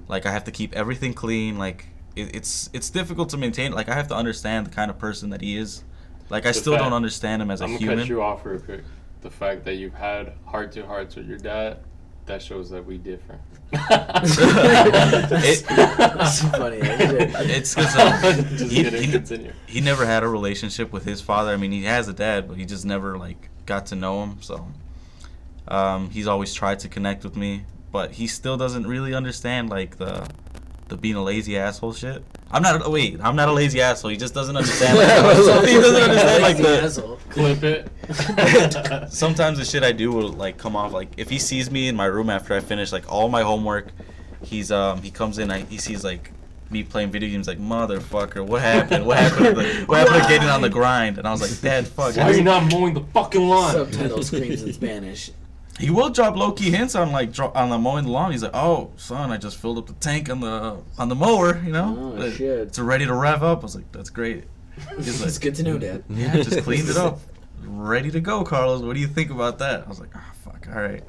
Like, I have to keep everything clean. Like, it's difficult to maintain. Like, I have to understand the kind of person that he is. Like, I still don't understand him as a human. I'm gonna cut you off real quick. The fact that you've had heart-to-hearts with your dad, that shows that we differ. It's funny. It's because Continue. he never had a relationship with his father. I mean, he has a dad, but he just never like got to know him. So he's always tried to connect with me, but he still doesn't really understand like the being a lazy asshole shit. I'm not a lazy asshole. He just doesn't understand. Like, he doesn't understand like the Clip it. Sometimes the shit I do will like come off like if he sees me in my room after I finish like all my homework, he comes in, he sees like me playing video games, like, motherfucker, what happened? What happened to getting on the grind? And I was like, Dad, fuck. Why are you not mowing the fucking lawn? Subtitle screams in Spanish. He will drop low key hints on like on the mowing the lawn. He's like, "Oh, son, I just filled up the tank on the mower. You know, Oh, shit. It's ready to rev up." I was like, "That's great." He's like, It's good to know, Dad. "Yeah, just cleaned it up, ready to go, Carlos. What do you think about that?" I was like, "Ah, fuck, all right."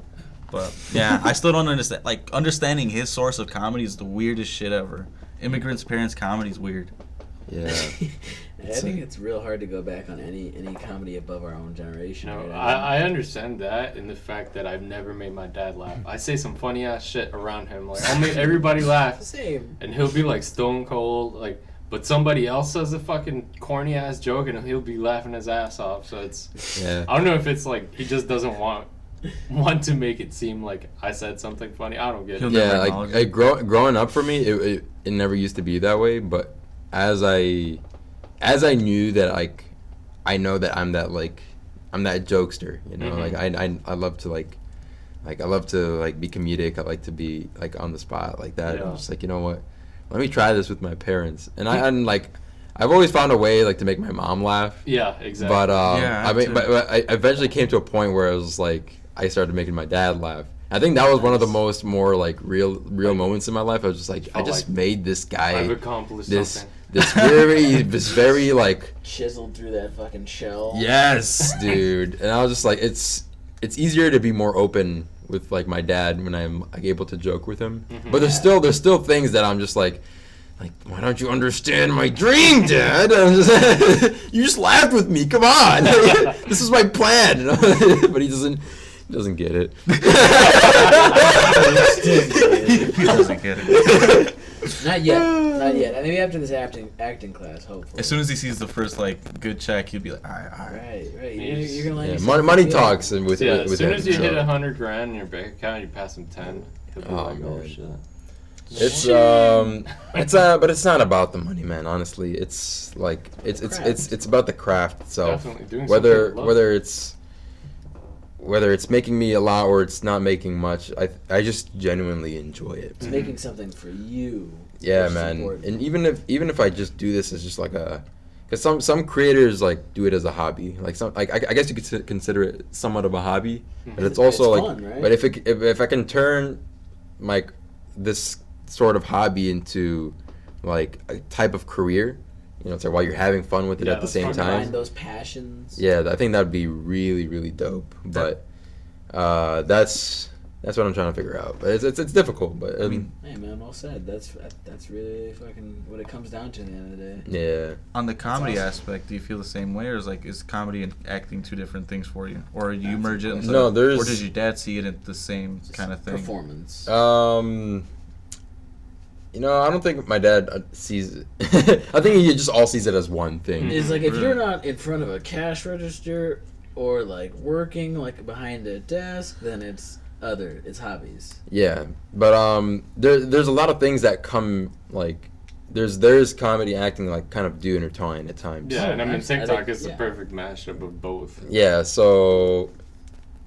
But yeah, I still don't understand. Like, understanding his source of comedy is the weirdest shit ever. Immigrants' parents' comedy is weird. Yeah. I think it's real hard to go back on any comedy above our own generation. No, right? I understand that in the fact that I've never made my dad laugh. I say some funny ass shit around him, like I'll make everybody laugh, Same. and he'll be like stone cold, like. But somebody else says a fucking corny ass joke, and he'll be laughing his ass off. So it's, Yeah. I don't know if it's like he just doesn't want to make it seem like I said something funny. I don't get it. Yeah, like growing up for me, it never used to be that way. But as I knew that, like, I know that I'm that jokester, you know. Like I love to I love to be comedic. I like to be like on the spot like that. Yeah. I'm just like, you know what, let me try this with my parents. And I've always found a way like to make my mom laugh. Yeah, exactly. But Yeah, but I eventually came to a point where it was like I started making my dad laugh. I think that was one of the more like real moments in my life. I was just like, I just made this guy I've accomplished something. this very like Chiseled through that fucking shell. yes, dude. And I was just like, it's easier to be more open with like my dad when I'm like, able to joke with him. But there's still things that I'm just like why don't you understand my dream, Dad? You just laughed with me. Come on, this is my plan. But he Doesn't get it. He doesn't get it. Not yet. Not yet. Maybe after this acting class, hopefully. As soon as he sees the first like good check, he'll be like, all right. Right. He's- You're gonna let Yeah, yourself money feel- talks and with Yeah, with as soon him, as you so. hit $100,000 in your bank account, you pass him 10. He'll be Oh, like, oh man. shit. It's but it's not about the money, man. Honestly, it's like it's about the craft itself. Definitely doing Whether something you love. whether it's making me a lot or it's not making much, I just genuinely enjoy it. It's making something for you. Yeah, which is man. important. And even if I just do this as just like because some creators like do it as a hobby. Like I guess you could consider it somewhat of a hobby, but it's also It's like. fun, right? But if I can turn like this sort of hobby into like a type of career, you know, it's like while you're having fun with it Yeah, at the that's same fun. time. Find those passions. Yeah, I think that'd be really, really dope. But that's what I'm trying to figure out. But it's difficult. But I mean, Hey man, well said. That's really fucking what it comes down to at the end of the day. yeah. On the comedy awesome. aspect, do you feel the same way, or is comedy and acting two different things for you, or you merge it? No, there's- Or does your dad see it as the same kind of thing? Performance. You know, I don't think my dad sees it. I think he just all sees it as one thing. It's like if Really? you're not in front of a cash register or like working like behind a desk, then it's hobbies. Yeah, but there's a lot of things that come like there's comedy acting like kind of do intertwine at times. Yeah, and I mean I think- TikTok is the yeah. perfect mashup of both. Yeah, so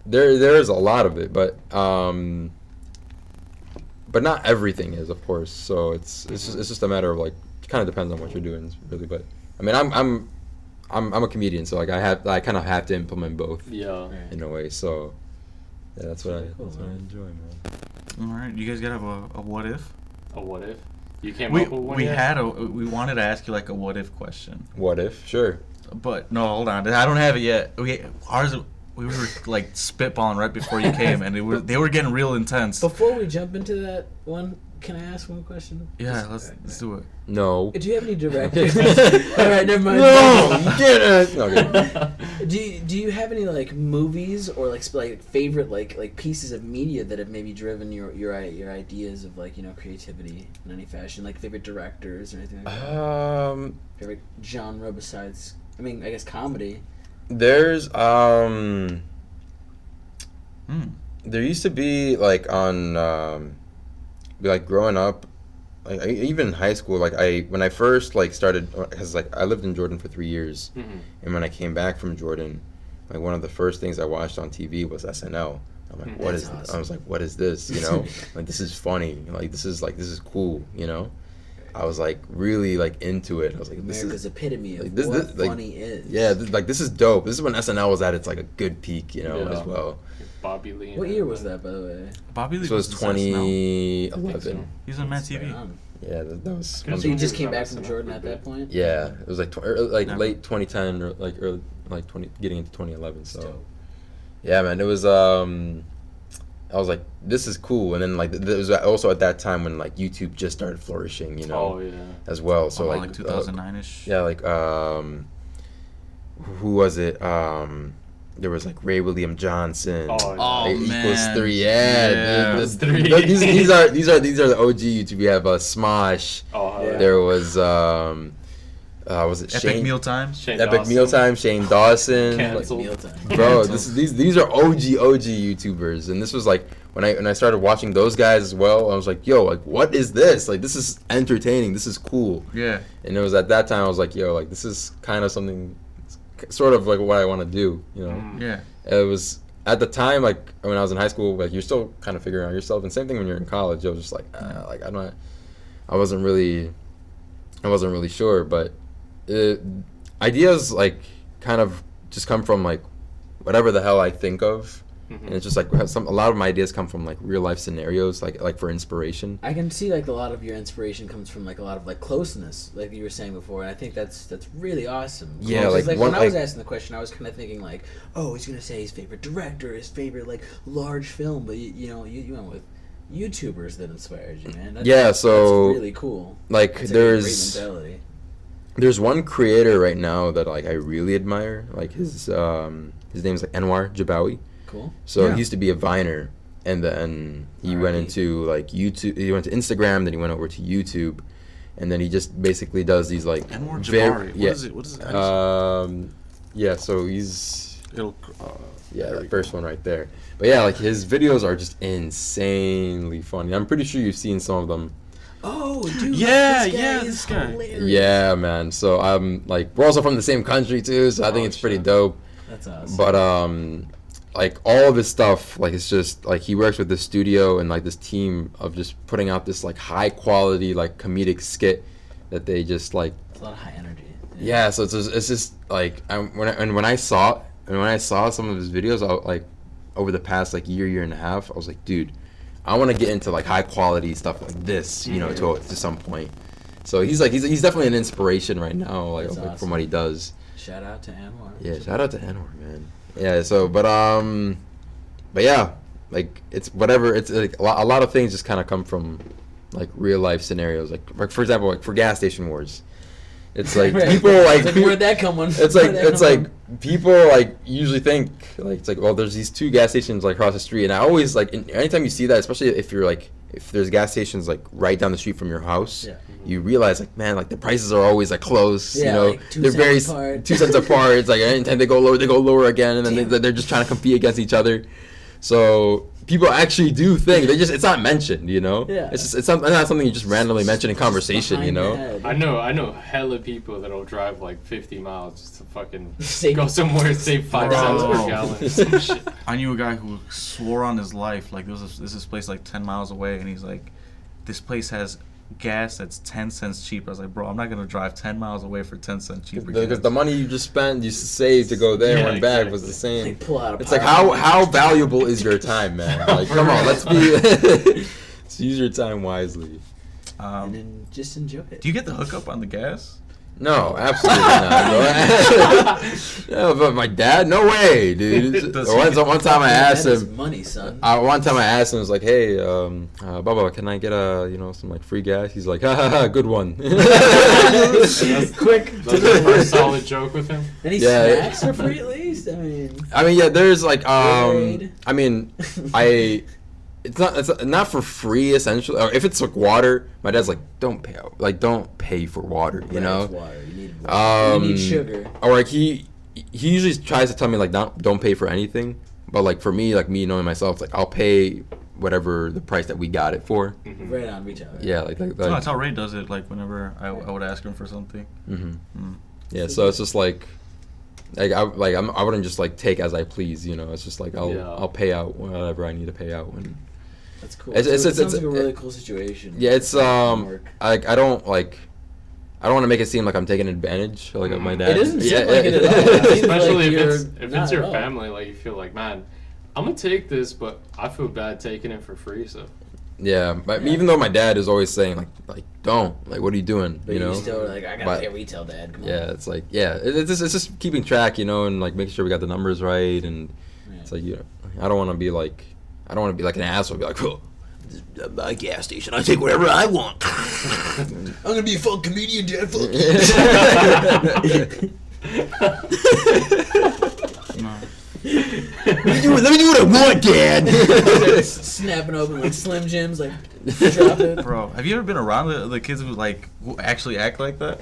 there's a lot of it, but not everything is, of course. So it's just a matter of like it kind of depends on what you're doing, really. But I mean, I'm a comedian, so like I kind of have to implement both Yeah. in a way. So yeah, that's what I Cool, that's what I man. enjoy, man. All right, you guys gotta have a what if? A what if? You came We up with one we yet? we wanted to ask you like a what if question, What if? Sure. but no, hold on, I don't have it yet. We were like spitballing right before you came, and they were getting real intense. Before we jump into that one, can I ask one question? Yeah, Just- let's do it. No. Do you have any directors? All right, never mind. No, you can't. Okay. Do you have any like movies or like favorite like pieces of media that have maybe driven your ideas of like, you know, creativity in any fashion, like favorite directors or anything like that? Favorite genre besides, I mean, I guess comedy. There's Hmm. there used to be like on like growing up, like even in high school, like when I first like started, because like I lived in Jordan for 3 years, Mhm. and when I came back from Jordan, like one of the first things I watched on TV was SNL. I'm like, what That's is? awesome. I was like, what is this? You know, like this is funny. Like this is cool. You know, I was like really like into it. I was like, this America's is epitome of like, this- what this- like, funny is. yeah, like this is dope. This is when SNL was at its like a good peak, you know, Yeah. as well. Bobby Lee. and What year everybody. was that, by the way? Bobby Lee This was in SNL. 2011. He's on Mad Right TV. on. Yeah, that was. Good. So you He just was came on back from SNL Jordan for at a that point? Yeah, it was like Never. late 2010 or like early like 20 getting into 2011. So Dope. yeah, man, it was I was like, this is cool, and then like there was also at that time when like YouTube just started flourishing, you know, Oh yeah. as well. So So like 2009ish. yeah, like who was it? There was like Ray William Johnson. Oh, yeah. Oh, Equals man. 3, yeah. Yeah. These Three. these are the OG YouTube. We have Smosh. Oh, Yeah. There was it Epic Shane? Meal Times. Shane Epic Dawson. Mealtime, Shane Dawson. Cancelled. Mealtime. Bro, these are OG YouTubers, and this was like when I started watching those guys as well. I was like, yo, like what is this? Like this is entertaining. This is cool. Yeah. And it was at that time I was like, yo, like this is kind of something, sort of like what I want to do. You know, Mm. Yeah. it was at the time like when I was in high school, like you're still kind of figuring out yourself, and same thing when you're in college. I was just like, like I wasn't really sure, but ideas like kind of just come from like whatever the hell I think of, and it's just like a lot of my ideas come from like real life scenarios, like for inspiration. I can see like a lot of your inspiration comes from like a lot of like closeness, like you were saying before, and I think that's really awesome. Yeah, 'Cause, like, when one- I was like- asking the question, I was kind of thinking like, oh, he's gonna say his favorite director, his favorite like large film, but you went with YouTubers that inspired you, man. Yeah, so, that's really cool. Like That's a great there's mentality. one creator right now that like I really admire. Like his name's like Anwar Jabawi. Cool. So Yeah. he used to be a Viner, and then he went into like YouTube. He went to Instagram, then he went over to YouTube, and then he just basically does these like Anwar Jabari. What is it? What is it? Yeah. So he's It'll. yeah, There the we first one right there. But yeah, like his videos are just insanely funny. I'm pretty sure you've seen some of them. Oh, dude. Yeah, this guy yeah, is this guy. hilarious. Yeah, man. So I'm like, we're also from the same country too, so I think Oh, it's pretty shit. dope. That's awesome. But like all of his stuff, like it's just like he works with this studio and like this team of just putting out this like high quality like comedic skit that they just like. It's a lot of high energy. Yeah, so it's just like when I saw some of his videos, like over the past like year and a half, I was like, dude, I want to get into like high quality stuff like this, you know, to some point. So he's definitely an inspiration right now, like, That's like awesome. from what he does. Shout out to Anwar. Yeah, shout out to Anwar, man. Yeah, so but yeah, like it's whatever. It's like a lot of things just kind of come from like real life scenarios. Like for example, like for gas station wars. It's like Right. people like It's like, where'd that come from? it's like people like usually think like it's like, well, there's these two gas stations like across the street, and I always like anytime you see that, especially if you're like if there's gas stations like right down the street from your house, Yeah. you realize like, man, like the prices are always like close. Yeah, you know, like 2 they're very cents apart. 2 cents apart. It's like anytime they go lower again, and then they're just trying to compete against each other. So people actually do think it's not mentioned, you know. Yeah. It's not something you just randomly mention in conversation, you Behind know. the head. I know hella people that'll drive like 50 miles just to fucking Save- go somewhere and save 5 cents per Bro. gallon or some shit. I knew a guy who swore on his life, like there's this place like 10 miles away, and he's like, this place has gas that's 10 cents cheap. I was like, bro, I'm not gonna drive 10 miles away for 10 cents cheaper. Because gas. the money you just spent, you saved to go there Yeah, and back was exactly. the They same. pull out a It's like power how bank. valuable is your time, man? Like, come on, let's be let's use your time wisely. And then just enjoy it. Do you get the hookup on the gas? No, absolutely not. No, but my dad, no way, dude. Does he- One time I asked That is him. money, son. One time I asked him, I was like, "Hey, Baba, can I get some like free gas?" He's like, "Ha, good one." Quick. That's the first solid joke with him. Any Yeah. snacks for free at least? I mean, yeah, there's like, Gatorade. I mean, it's not for free essentially. Or if it's like water, my dad's like, don't pay for water, you know. It's water. You need water. You need sugar. Or like he usually tries to tell me like don't pay for anything, but like for me, like me knowing myself, like I'll pay whatever the price that we got it for. Right on, retail. Right? Yeah, like No, that's how Ray does it. Like whenever I would ask him for something. yeah. So it's just like I wouldn't just like take as I please, you know. It's just like I'll pay out whatever I need to pay out. And That's cool. It's- So it's- it sounds it's- like a really cool situation. yeah, it's Work. I don't want to make it seem like I'm taking advantage like of my dad. It doesn't seem Yeah, like it at all. It seems Especially like if you're it's not your at all. family, like you feel like, man, I'm gonna take this, but I feel bad taking it for free. So Yeah, but Yeah. even though my dad is always saying like don't, like what are you doing, But you know? still like, I gotta But- pay retail, Dad. Come on. Yeah, it's like it's just keeping track, you know, and like making sure we got the numbers right, and Yeah. it's like I don't want to be like an asshole, be like, oh, this is my gas station, I take whatever I want. I'm gonna be a fun comedian, Dad. Fuck No. Let me do what I want, Dad. Snapping open like Slim Jims, like drop it. Bro, have you ever been around the kids who who actually act like that?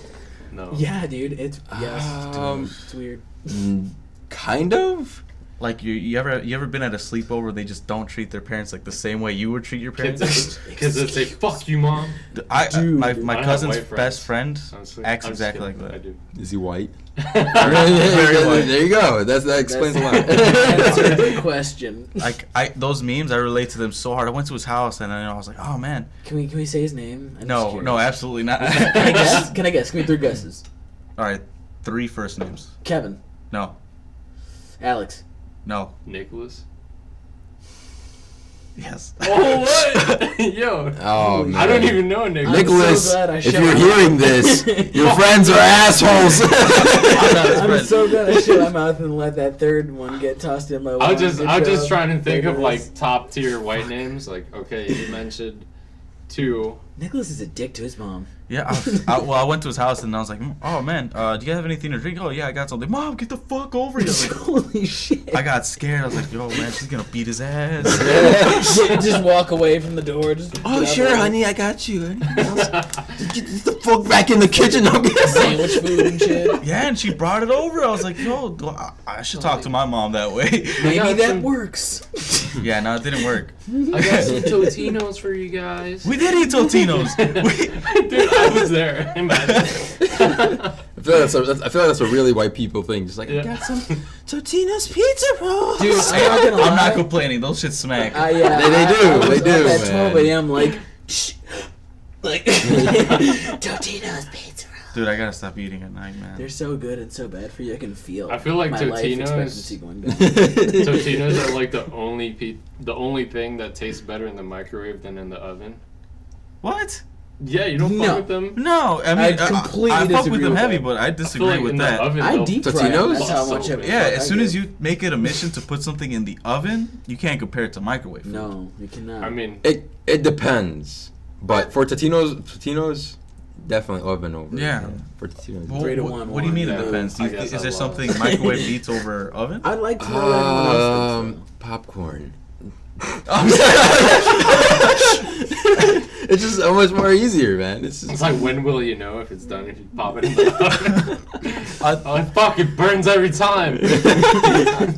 no. Yeah, dude. It's it's weird. Kind of. Like you ever been at a sleepover where they just don't treat their parents like the same way you would treat your parents? Kids that say "fuck you, mom." Dude. My I have cousin's white friends. best friend Honestly, acts I'm just exactly kidding, like I that. do. Is he white? Very white. There you go. That explains a lot. Answer the question. Like those memes, I relate to them so hard. I went to his house and I was like, oh man, Can we say his name? I'm just no, curious. no, absolutely not. Can I guess? Can I guess? Give me 3 guesses. All right, 3 first names. Kevin, No, Alex. no, Nicholas. yes. Oh what? Yo. Oh, man. I don't even know Nicholas. Nicholas, so glad I if shut you're my hearing mouth. this, your friends are assholes. I'm so glad I shut my mouth and let that third one get tossed in my. I was just trying to think of Nicholas. like top tier white names. Like, okay, you mentioned 2. Nicholas is a dick to his mom. Yeah, I went to his house and I was like, oh man, do you guys have anything to drink? Oh yeah, I got something. Mom, get the fuck over here. Like, Holy shit. I got scared. I was like, yo man, she's gonna beat his ass. Just walk away from the door. Just Oh sure, honey, I got you. Get the fuck back in the kitchen. I'm getting Sandwich food and shit. Yeah, and she brought it over. I was like, yo, I should talk to my mom that way. Maybe that works. Yeah, no, it didn't work. I got some Totinos for you guys. We did eat Totinos. Dude, I was there. Imagine. I feel like that's a really white people thing. Just like, Yeah. I got some Totino's pizza rolls. Dude, I'm not gonna lie. I'm not complaining. Those shit smack. Yeah, They do, I was they do, up at man. 12 a.m. like, shh. Like, Totino's pizza rolls. Dude, I gotta stop eating at night, man. They're so good and so bad for you. I can feel. I feel like my life Totino's- expectancy going down. Totinos are like the only thing that tastes better in the microwave than in the oven. What? Yeah, you don't No. fuck with them? No, I mean, I completely I fuck disagree with them with heavy, that. but I I feel disagree like with in that. the oven, I they'll- deep fry them. Totino's? That's how So much of a good. Yeah, fuck I as soon as give. you make it a mission to put something in the oven, you can't compare it to microwave food. No, you cannot. I mean, It depends, but for Totino's, definitely oven over. Yeah. For Totino's. Well, 3 to what, 1, what do you mean yeah. it depends? I guess Is I there love something it. microwave beats over oven? I'd like to know what everyone else thinks. Popcorn. It's just so much more easier, man. It's it's just like, when will you know if it's done if you pop it in the oven? I- I'm like, fuck, it burns every time.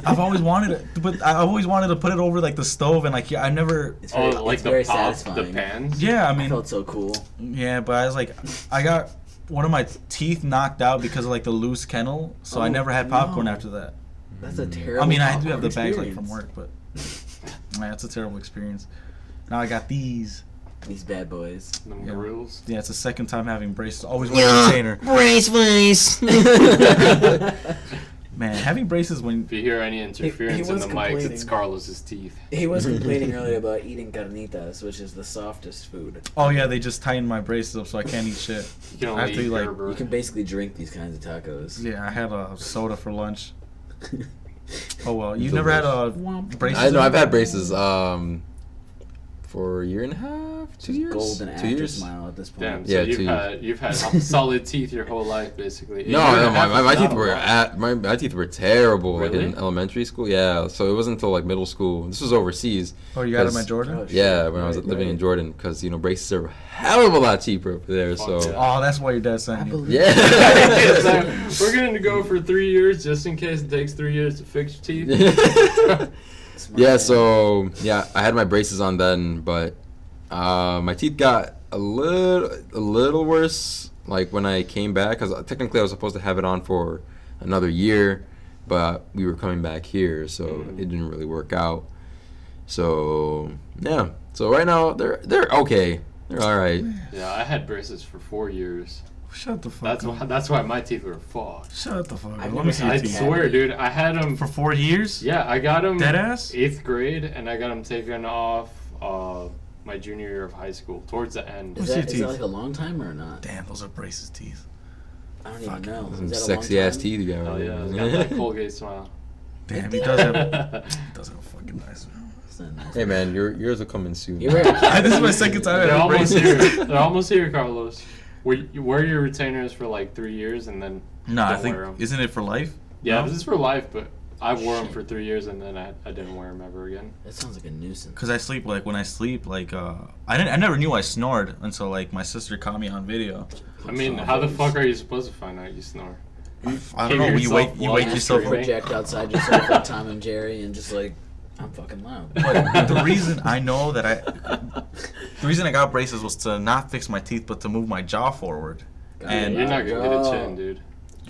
I've always wanted it, but I always wanted to put it over like the stove and like I never. It's Oh, very, like it's the very pop, satisfying. the pans? Yeah, I I mean, felt so cool. yeah, but I was like, I got one of my teeth knocked out because of like the loose kennel, so I Oh, never had popcorn no. after that. That's a terrible. I mean, I do have the popcorn bags like from experience. work, but yeah, it's a terrible experience. Now I got these. These bad boys. Them Yeah. grills. Yeah, it's the second time having braces. Always with a retainer. brace face. Man, having braces when If you hear any interference in was the mics, it's complaining. Carlos's teeth. He was complaining earlier about eating carnitas, which is the softest food. oh yeah, they just tightened my braces up so I can't eat shit. You can I only have to eat eat, like- Gerber. You can basically drink these kinds of tacos. Yeah, I had a soda for lunch. Oh well, you never had a braces? I know I've had braces for a year and a half, 2 years, Golden 2 after years. smile at this point. Damn, so Yeah, you've had solid teeth your whole life, basically. No, my teeth were my teeth were terrible like Really? in elementary school. Yeah, so it wasn't until like middle school. This was overseas. Oh, you got them 'Cause- at Jordan? Oh, shit. Yeah, when I was Right, living in right. Jordan, because braces are a hell of a lot cheaper over there. Fuck So yeah. Oh, that's why your dad I sent you. believe yeah. So, we're gonna go for 3 years just in case it takes 3 years to fix your teeth. Smart Yeah, man. so I had my braces on then, but my teeth got a little worse like when I came back, because technically I was supposed to have it on for another year, but we were coming back here, so it didn't really work out. So yeah, so right now they're okay, they're all right. Yeah, I had braces for 4 years. Shut the fuck up. That's why my teeth were fucked. Shut the fuck up. I've Let never me see your I teeth. swear, dude, I had them. For 4 years? Yeah, I got them. Deadass? 8th grade, and I got them taken off my junior year of high school, towards the end. Is What's your that, is teeth? that like a long time or not? Damn, those are braces teeth. I don't even Fuck. know. Some Is that a sexy long ass time? teeth you got. Oh right yeah, there. it's got that Colgate smile. Damn, he does have a fucking nice smile. It's not nice. Hey man, yours will come in soon. You wear This is my second time They're having almost braces. here. They're almost here, Carlos. You wear your retainers for like 3 years and then No, I don't think, wear 'em. isn't it for life? Yeah, No? this is for life, but I wore them for 3 years and then I didn't wear them ever again. That sounds like a nuisance. Because I sleep, like, when I sleep, like, I never knew I snored until, like, my sister caught me on video. I mean, how the fuck are you supposed to find out you snore? I don't Hear know, when you wake yourself yourself up. Project outside yourself like Tom and Jerry and just like, I'm fucking loud. But the reason I know that the reason I got braces was to not fix my teeth, but to move my jaw forward. And You're not gonna get a Oh. chin, dude.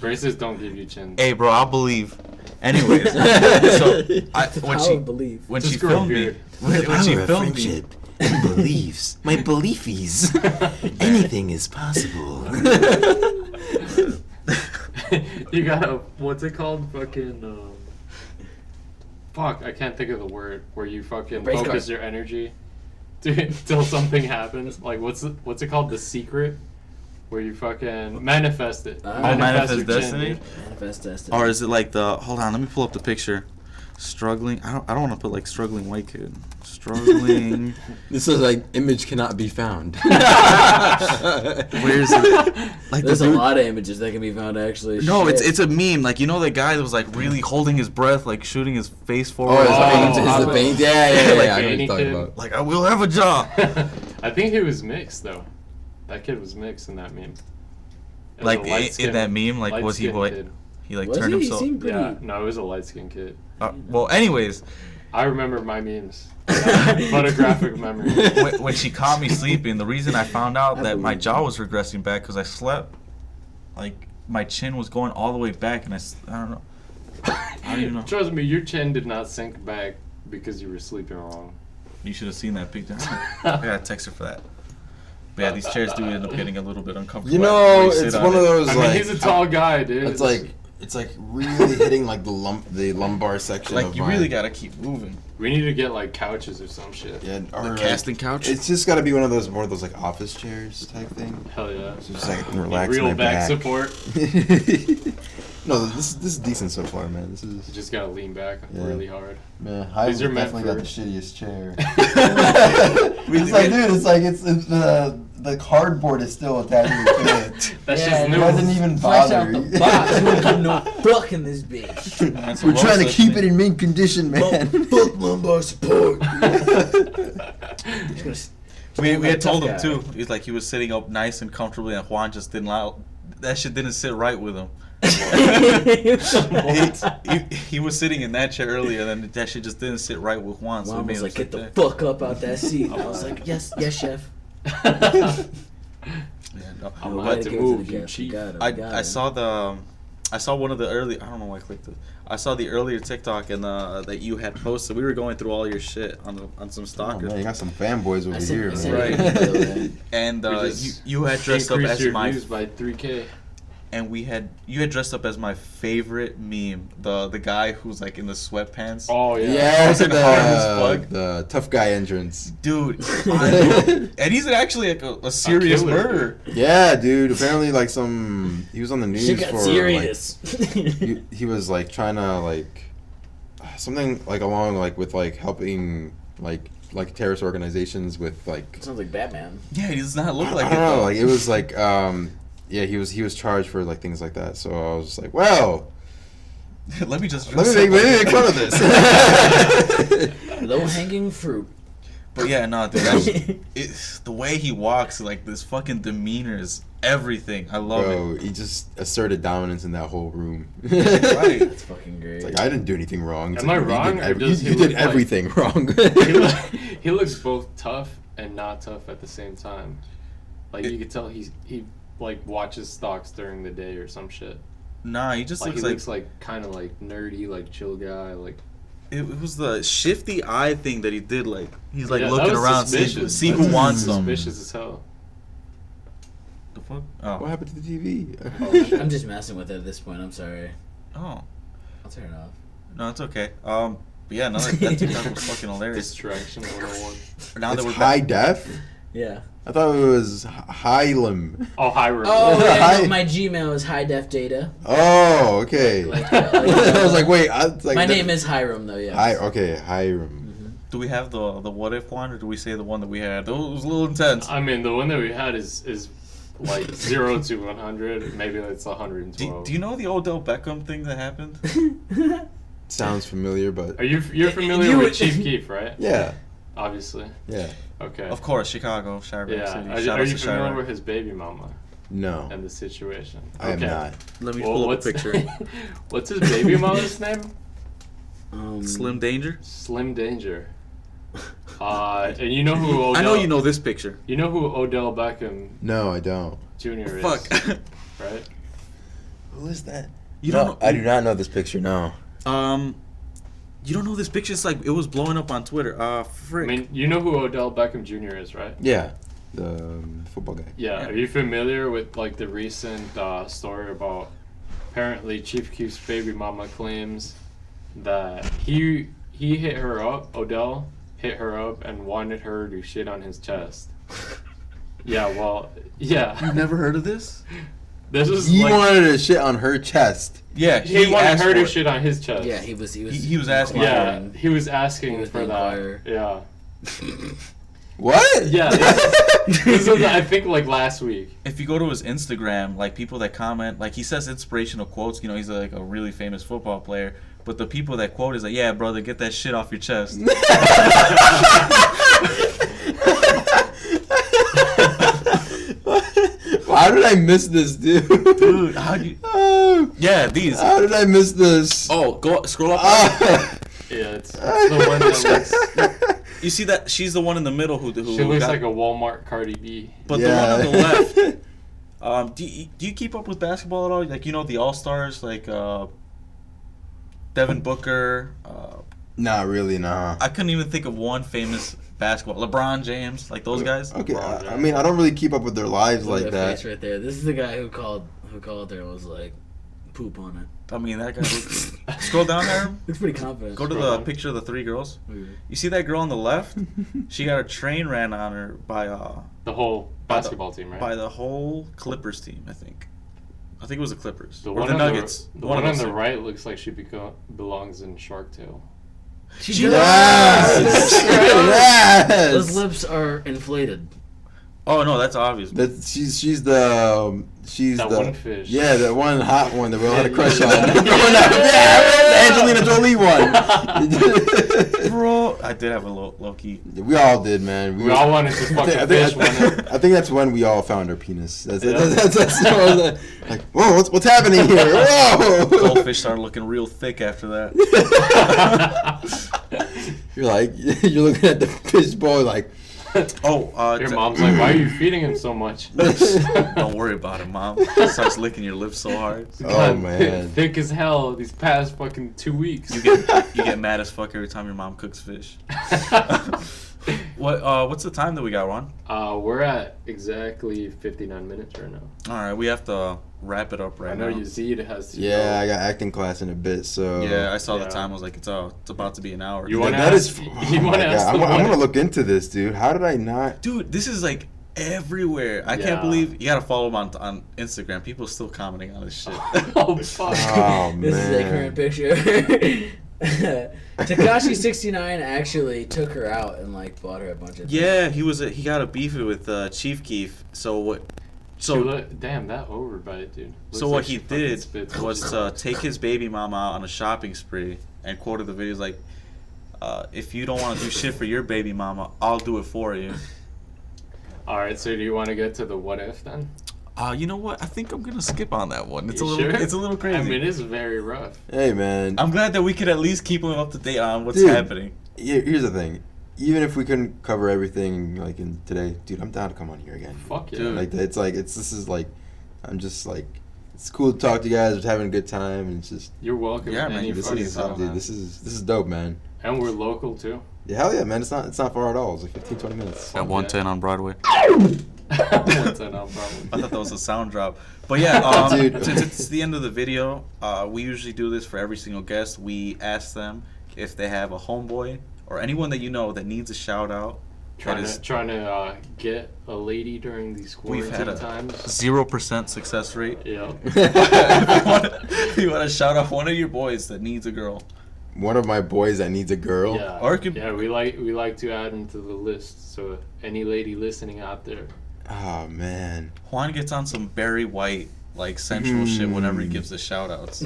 Braces don't give you chins. hey, bro, I'll believe. Anyways, so when Power she of belief. when Just she grow a filmed me, beard. when she filmed me, and beliefs, my beliefies, anything is possible. You gotta, what's it called? Fucking, fuck, I can't think of the word where you fucking Brace focus guard. your energy till something happens. Like, what's it called? The secret? Where you fucking manifest it. Oh, manifest your chin, destiny? dude. Manifest destiny. or is it like the? Hold on, let me pull up the picture. Struggling. I don't want to put like struggling white kid. Struggling. This is like image cannot be found. Where's it? Like There's the a dude- lot of images that can be found actually. No, Shit. it's a meme. Like, you know that guy that was like really holding his breath, like shooting his face forward. Oh, Oh, is the paint? Yeah, like I know what you're painting talking kid. about. Like, I will have a job. I think he was mixed though. That kid was mixed in that meme. It was Like a in light-skinned- that meme, like was he light-skinned what? kid. He like Was turned he? himself. He seemed pretty. Yeah, no, it was a light skinned kid. Well, anyways, I remember my memes. Photographic memory. when she caught me sleeping, the reason I found out I that my believe jaw you. was regressing back because I slept, like my chin was going all the way back, and I don't know. I don't even know. Trust me, your chin did not sink back because you were sleeping wrong. You should have seen that picture. I gotta text her for that. But yeah, these chairs do end up getting a little bit uncomfortable. You where know, you sit it's on one it. of those I mean, like. he's a tall guy, dude. It's like really hitting like the lumbar section. Like of you my, really gotta keep moving. We need to get like couches or some shit. Yeah, or The like, casting couch. It's just got to be one of those more of those like office chairs type thing. Hell yeah. So just like I can relax Real my back back. support. No, this is decent so far, man. This You is just gotta lean back Yeah. really hard. Man, Hyde These are meant definitely got the for- shittiest chair. We- It's like, dude, it's the cardboard is still attached to the chair. That's Yeah, just it new. It doesn't even Fresh bother. out the box. You don't give no fuck in this bitch. That's a We're low trying to such keep thing. it in mint condition, man. Fuck lumbar support. We had told him Tough too. guy. He's like he was sitting up nice and comfortably, and Juan just didn't allow. That shit didn't sit right with him. He was sitting in that chair earlier, and then that shit just didn't sit right with Juan. So Mom he made was him like, sit "Get the there. fuck up out that seat." I was like, "Yes, yes, chef." Yeah, no. I'm No, gonna have gotta to go move, the you gas. cheat. We got it, we got I it. saw I saw one of the early. I don't know why I clicked it. I saw the earlier TikTok and that you had posted. We were going through all your shit on some Oh, stalker, man, you got some fanboys over I sent- here, I man. sent Right. you an email, man. and We you just you had dressed up Increase as your my views by 3K. and you had dressed up as my favorite meme. The guy who's like in the sweatpants. Oh yeah. Yeah, Was it hard as fuck? the tough guy entrance. Dude, and he's actually like a serious killer, murderer. Yeah, dude. Apparently, like he was on the news Shit got for serious. like he was like trying to like something like along like with like helping like terrorist organizations with like Sounds like Batman. Yeah, he does not look I like don't it. know, though. like it was like yeah, he was charged for like things like that. So I was just like, well, Let me just. let me make fun of this. Low hanging fruit. But yeah, no, dude. The way he walks, like this fucking demeanor is everything. I love Bro, he just asserted dominance in that whole room. it. Right. That's fucking great. It's like I didn't do anything wrong. It's Am like, I you wrong, did or does he you did look like- everything wrong. he looks both tough and not tough at the same time. Like you could tell he like watches stocks during the day or some shit. Nah, he just Like he looks looks like kind of like nerdy, like chill guy. Like it was the shifty eye thing that he did. Like he's like yeah, that looking was around, suspicious. see That's who wants them. Suspicious as hell. The fuck? What Oh, happened to the TV? I'm just messing with it at this point. I'm sorry. oh, I'll turn it off. no, it's okay. But yeah, no, that TikTok was fucking hilarious. Distraction 101. Now It's that we're high back, def. Yeah. I thought it was Hylam. Oh, Hiram. Oh, yeah, Hi- no, my Gmail is high def data. Oh, okay. I was like, wait. My name is Hiram, though. Yeah. Okay, Hiram. do we have the what if one, or do we say the one that we had? It was a little intense. I mean, the one that we had is like 0 to 100. Maybe it's 112. Do you know the Odell Beckham thing that happened? Sounds familiar, but You're familiar You- with Chief Keef, right? yeah, Obviously. yeah. Okay. Of course, Chicago, Chirac Yeah. City. Are, Shout are out you to familiar Chirac. with his baby mama No, and the situation? I am not. Let me Well, pull up a what's picture. what's his baby mama's name? Slim Danger. Slim Danger. And you know who Odell? I know you know this picture. You know who Odell Beckham No, I don't. Jr. is. Fuck. Right. Who is that? You don't know. I do not know this picture. No. You don't know this picture? It's like it was blowing up on Twitter. I Frick. mean, you know who Odell Beckham Jr. is, right? Yeah, the football guy. Yeah. Yeah. Are you familiar with like the recent story about apparently Chief Keef's baby mama claims that he hit her up, Odell hit her up and wanted her to shit on his chest. Yeah, well, yeah. You've never heard of this? This was He like wanted to shit on her chest. Yeah, he wanted asked her for to it. shit on his chest. Yeah, he was asking for Yeah, it. he was asking He was for the that. inquirer. Yeah. What? Yeah. This was, I think, like last week. If you go to his Instagram, like people that comment, like he says inspirational quotes. You know, he's like a really famous football player. But the people that quote is like, "Yeah, brother, get that shit off your chest." How did I miss this, dude? Dude, how do you? Yeah, these. How did I miss this? Oh, go scroll up. Yeah, it's the one that looks. You see that she's the one in the middle who She looks like a Walmart Cardi B. But Yeah. the one on the left. Do you keep up with basketball at all? Like, you know, the All Stars, like Devin Booker. Not really, nah. I couldn't even think of one famous basketball. LeBron James, like those guys. Okay, LeBron I mean, I don't really keep up with their lives Look like at that that. face right there. This is the guy who called there and was like, poop on it. I mean, that guy. Scroll down there. Looks pretty confident. Go to Scroll the down. picture of the three girls. Okay. You see that girl on the left? She got a train ran on her by The whole basketball team, right? by the whole Clippers team, I think. I think it was the Clippers The or one the on Nuggets. The one of on those the two. right looks like she belongs in Shark Tale. She She does. Yes! Yes! Those lips are inflated. Oh no, that's obvious. That she's the That one fish. Yeah, that one hot one that we all had a crush on. Yeah. Yeah, the Angelina Jolie one. Bro, I did have a low key. We all did, man. We all wanted to fuck a fish one. I think that's when we all found our penis. That's Yeah. like, whoa, what's happening here? Whoa! Goldfish started looking real thick after that. You're like, you're looking at the fish bowl like, Oh, Your mom's like, why are you feeding him so much? don't worry about it, mom. Starts licking your lips so hard. oh man. Thick as hell these past fucking 2 weeks. You get mad as fuck every time your mom cooks fish. What's the time that we got, Ron? We're at exactly 59 minutes right now. All right, we have to wrap it up right I know now. Yazid has to. Yeah, I got acting class in a bit, so. Yeah, I saw Yeah. the time. I was like, it's about to be an hour. You That- wanna that ask- is. you Oh wanna my ask God. the I'm one- gonna look into this, dude. How did I not? Dude, this is like everywhere. I Yeah. can't believe you gotta follow him on Instagram. People are still commenting on this shit. Oh fuck. Oh man. This is a current picture. Takashi69 actually took her out and like bought her a bunch of Yeah, he got a beef with Chief Keef. So what? So Damn, that overbite, dude. Looks so like what she he fucking did spits was on to take his baby mama out on a shopping spree and quoted the videos like, "If you don't want to do shit for your baby mama, I'll do it for you." All right, so do you want to get to the what if then? You know what? I think I'm gonna skip on that one. It's You a little, sure? it's a little crazy. I mean, it's very rough. Hey man. I'm glad that we could at least keep him up to date on what's Dude. happening. Here's the thing. Even if we couldn't cover everything like in today, dude, I'm down to come on here again. Fuck yeah. Dude. Like this is like, I'm just like, it's cool to talk to you guys. We're having a good time, and it's just You're welcome. Yeah, man, any this fucking is time, dude, man. this is dope, man. And we're local too. Yeah, hell yeah, man. It's not far at all. It's like 15, 20 minutes. At 110 on Broadway. What's that now, probably. I thought that was a sound drop. But yeah, Dude. since it's the end of the video, we usually do this for every single guest. We ask them if they have a homeboy or anyone that you know that needs a shout out. Trying to get a lady during these We've had quarantine a times. 0% success rate. Yeah. If you want to shout out one of your boys that needs a girl. One of my boys that needs a girl. Yeah. Or it could- Yeah, we like to add them to the list. So any lady listening out there, Oh man. Juan gets on some Barry White, like, sensual shit whenever he gives the shout outs.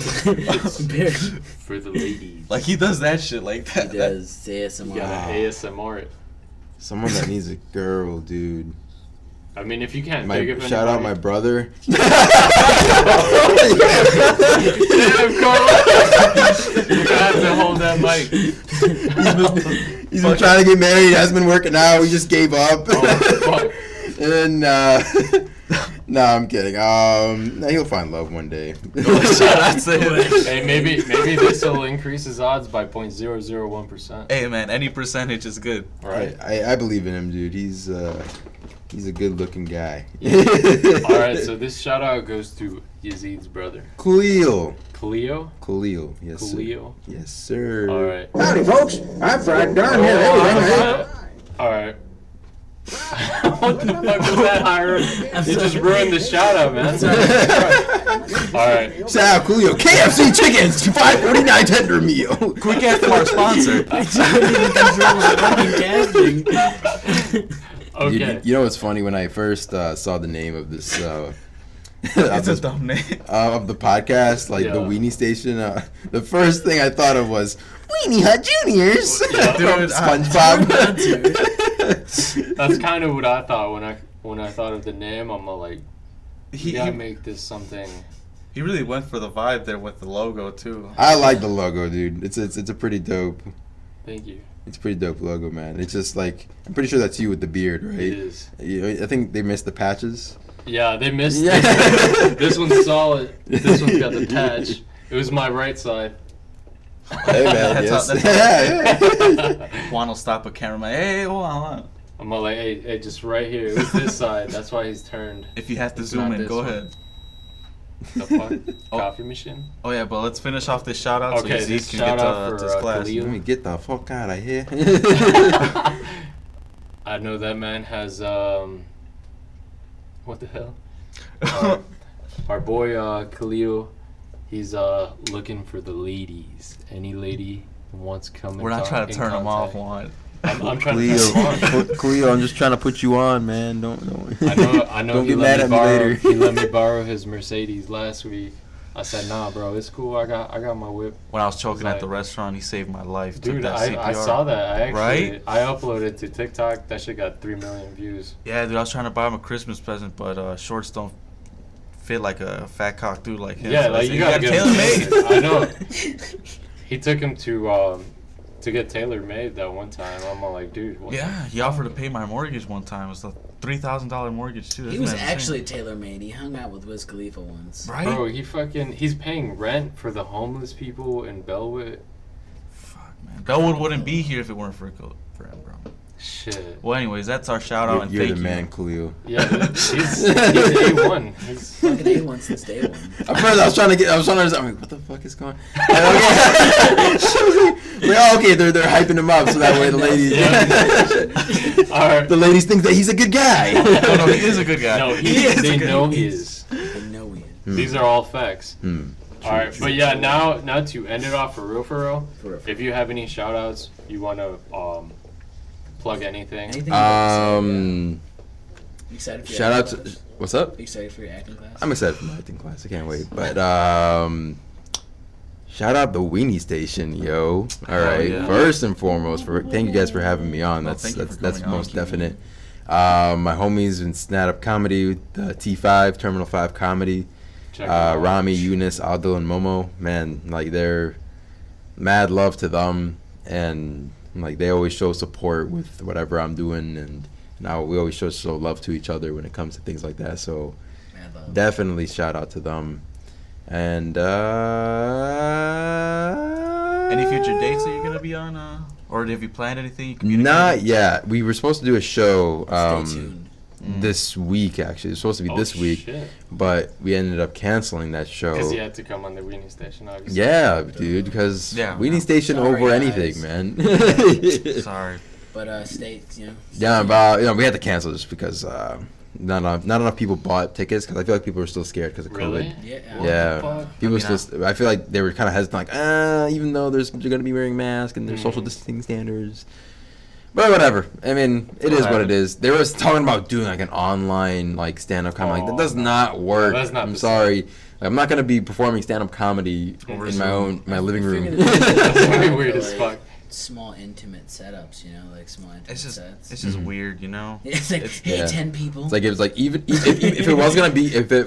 Barry. for the ladies, Like, he does that shit like He that. does you ASMR. gotta ASMR it. Someone that needs a girl, dude. I mean, if you can't think of Shout out my anybody- brother. Damn, Carl. You have to hold that mic. He's been trying to get married. Hasn't been working out. We just gave up. Oh, fuck. And no, I'm kidding. He'll find love one day. That's it. Hey, maybe this will increase his odds by 0.001%. Hey, man, any percentage is good. Right. I believe in him, dude. He's a good-looking guy. All right. So this shout out goes to Yazid's brother, Khalil. Khalil. Khalil. Yes, sir. Khalil. Yes, sir. All right. Howdy, folks. I'm fried darn near everything. All right. What what the fuck was that, Hiram? You just ruined the shout out, man. Alright. Shout out Coolio. KFC chickens, $5.49 tender meal. Quick ad from our sponsor. Okay. You know what's funny? When I first saw the name of this, It's a dumb name. of the podcast, like the Yeah. Weenie Station, the first thing I thought of was Weenie Hut Juniors. Yeah. From SpongeBob. That's kind of what I thought when I thought of the name. I'm like, He, you gotta he, make this something. he really went for the vibe there with the logo too. I like the logo, dude. It's a pretty dope. Thank you. It's a pretty dope logo, man. It's just like I'm pretty sure that's you with the beard, right? It is. I think they missed the patches. Yeah, they missed Yeah. it. This one's solid. This one's got the patch. It was my right side. Hey man, That's yes. how- Juan will stop a cameraman. Hey, hold on. I'm all like, hey, just right here. It was this side. That's why he's turned. If you have to It's zoom not in, this go one. ahead. The fuck? Oh. Coffee machine? Oh yeah, but let's finish off this shout out Okay, so this Zeke can shout get out to for, his class. Khalil. Let me get the fuck out of here. I know that man has, what the hell? Our boy, Khalil, he's, looking for the ladies. Any lady who wants to come in We're not trying to in turn him off, contact. Juan. I'm trying to turn him on. Cleo, I'm just trying to put you on, man. Don't. I know. Don't He get let mad me at me borrow. later. He let me borrow his Mercedes last week. I said, nah, bro, it's cool. I got my whip. When I was choking Like- at the restaurant, he saved my life. Took Dude, that I CPR. saw that. I actually Right? I uploaded to TikTok. That shit got 3 million views. Yeah, dude, I was trying to buy him a Christmas present, but shorts don't fit like a fat cock dude like him. Yeah, so I like said, you gotta get tailor him made. I know. He took him to get tailor made that one time. I'm all like, dude. What Yeah, he offered to pay my mortgage one time. It was a $3,000 mortgage too. He Isn't was that insane? actually tailor-made. He hung out with Wiz Khalifa once. right. Bro, he's paying rent for the homeless people in Bellwood. Fuck, man. Bellwood wouldn't be here if it weren't for him, bro. Shit. Well, anyways, that's our shout out and You're thank the you. man, Khalil. Yeah, he's A1. He's Fucking A1 since day one. At first, I was trying to understand. I'm like, what the fuck is going? Okay. Like, oh, okay, they're hyping him up so that way the ladies, all right. the ladies think that he's a good guy. No, he is a good guy. No, is they a good know guy. he is. I know he is. These are all facts. Hmm. All right, but yeah, now to end it off for real, For real. if you have any shout outs, you want to plug anything. Anything you want to say? You excited for your Shout out acting to class? what's up? You excited for your acting class? I'm excited for my acting class. I can't wait. But shout out the Weenie Station, yo. All right. yeah. First and foremost, thank you guys for having me on. No, That's thank you for that's coming on. most definite. My homies in stand-up comedy, the T5 Terminal 5 Comedy. Check it out. Rami, Eunice, Adil, and Momo, man, like they're mad love to them, and like they always show support with whatever I'm doing, and now we always show love to each other when it comes to things like that. So Mad love. definitely shout out to them. And Any future dates that you're gonna be on, or have you planned anything? You communicated? not yet. We were supposed to do a show Stay tuned. this week. Actually, it's supposed to be this week, but we ended up canceling that show. Because he had to come on the Weenie Station, obviously. Yeah, dude, because Yeah. Weenie Station Sorry, over guys. anything, man. Sorry. But stay, Yeah, but we had to cancel just because not enough people bought tickets because I feel like people were still scared because of Really? COVID. Yeah. Yeah, fuck? people I mean, still. I feel like they were kind of hesitant, like, even though they're gonna be wearing masks and there's social distancing standards. But whatever. I mean, it is what it is. They were talking about doing like an online like stand-up comedy. Like that does not work. that's not I'm the sorry. Like, I'm not gonna be performing stand-up comedy Over in Zoom. my living room. That's very weird as fuck. Small intimate setups, like small intimate It's just sets. it's just weird, you know. It's like, hey, yeah. 10 people. It's like it was like even if it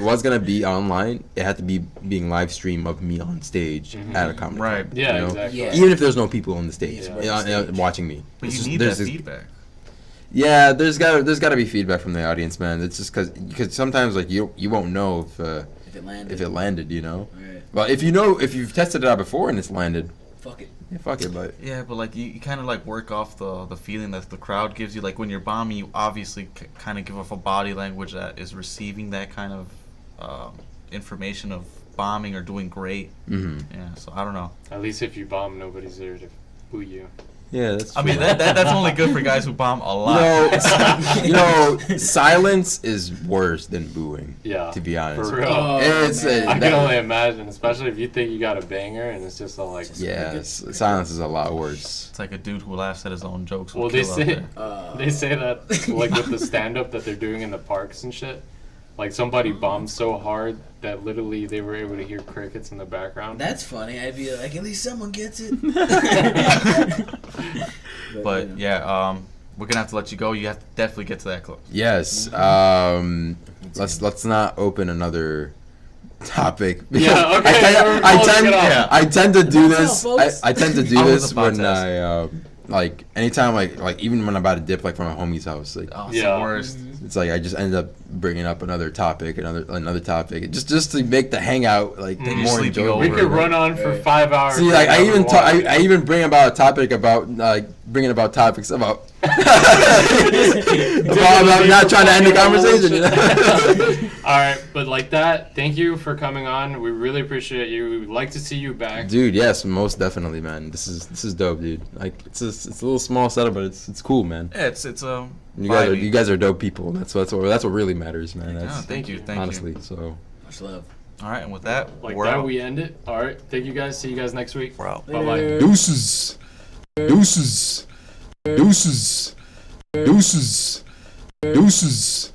was gonna be online, it had to be being live stream of me on stage at a comedy Right. club, Yeah, you know? exactly. Yeah. Even if there's no people on the stage, Yeah, watching me. But It's you just- need there's that this- feedback. Yeah, there's gotta be feedback from the audience, man. It's just because sometimes like you won't know if it landed. if it landed, you know. Right. Well, if you've tested it out before and it's landed, Fuck it. yeah, fuck it. But Yeah, but like you kind of like work off the feeling that the crowd gives you. Like when you're bombing, you obviously kind of give off a body language that is receiving that kind of information of bombing or doing great. mhm. Yeah, so I don't know. At least if you bomb, nobody's there to boo you. Yeah, that's. I mean, true. that's only good for guys who bomb a lot. You know, silence is worse than booing. Yeah, To be honest. for real. Oh, It's man. I can only imagine, especially if you think you got a banger and it's just all like. yeah, silence is a lot worse. It's like a dude who laughs at his own jokes. Well, will they kill out say there. they say that like with the stand up that they're doing in the parks and shit. Like somebody bombed so hard that literally they were able to hear crickets in the background. That's funny. I'd be like, at least someone gets it. But yeah, we're gonna have to let you go. You have to definitely get to that club. Yes. Let's not open another topic. Yeah, okay, we're I closing tend it off. I tend to do That's this. all, folks. I tend to do I was this about when to like anytime like even when I'm about to dip like from a homie's house, like Oh, it's Yeah. the worst. it's like I just end up bringing up another topic, another topic, just to make the hangout like Then you're more sleeping enjoyable. We over. could run on for 5 hours. See, like I if even we talk, wanted. I even bring about a topic about bringing about topics about about not trying to end the conversation. You know? All right, but like that, thank you for coming on. We really appreciate you. We would like to see you back. Dude, yes, most definitely, man. This is dope, dude. Like it's a little small setup, but it's cool, man. Yeah, it's You guys are dope people. That's what really matters, man. Yeah, That's, thank you, thank honestly, you. so Much love. All right, and with that, Like we're that, out. we end it. All right, thank you guys. See you guys next week. We're out. Bye bye. deuces, deuces, deuces, deuces, deuces.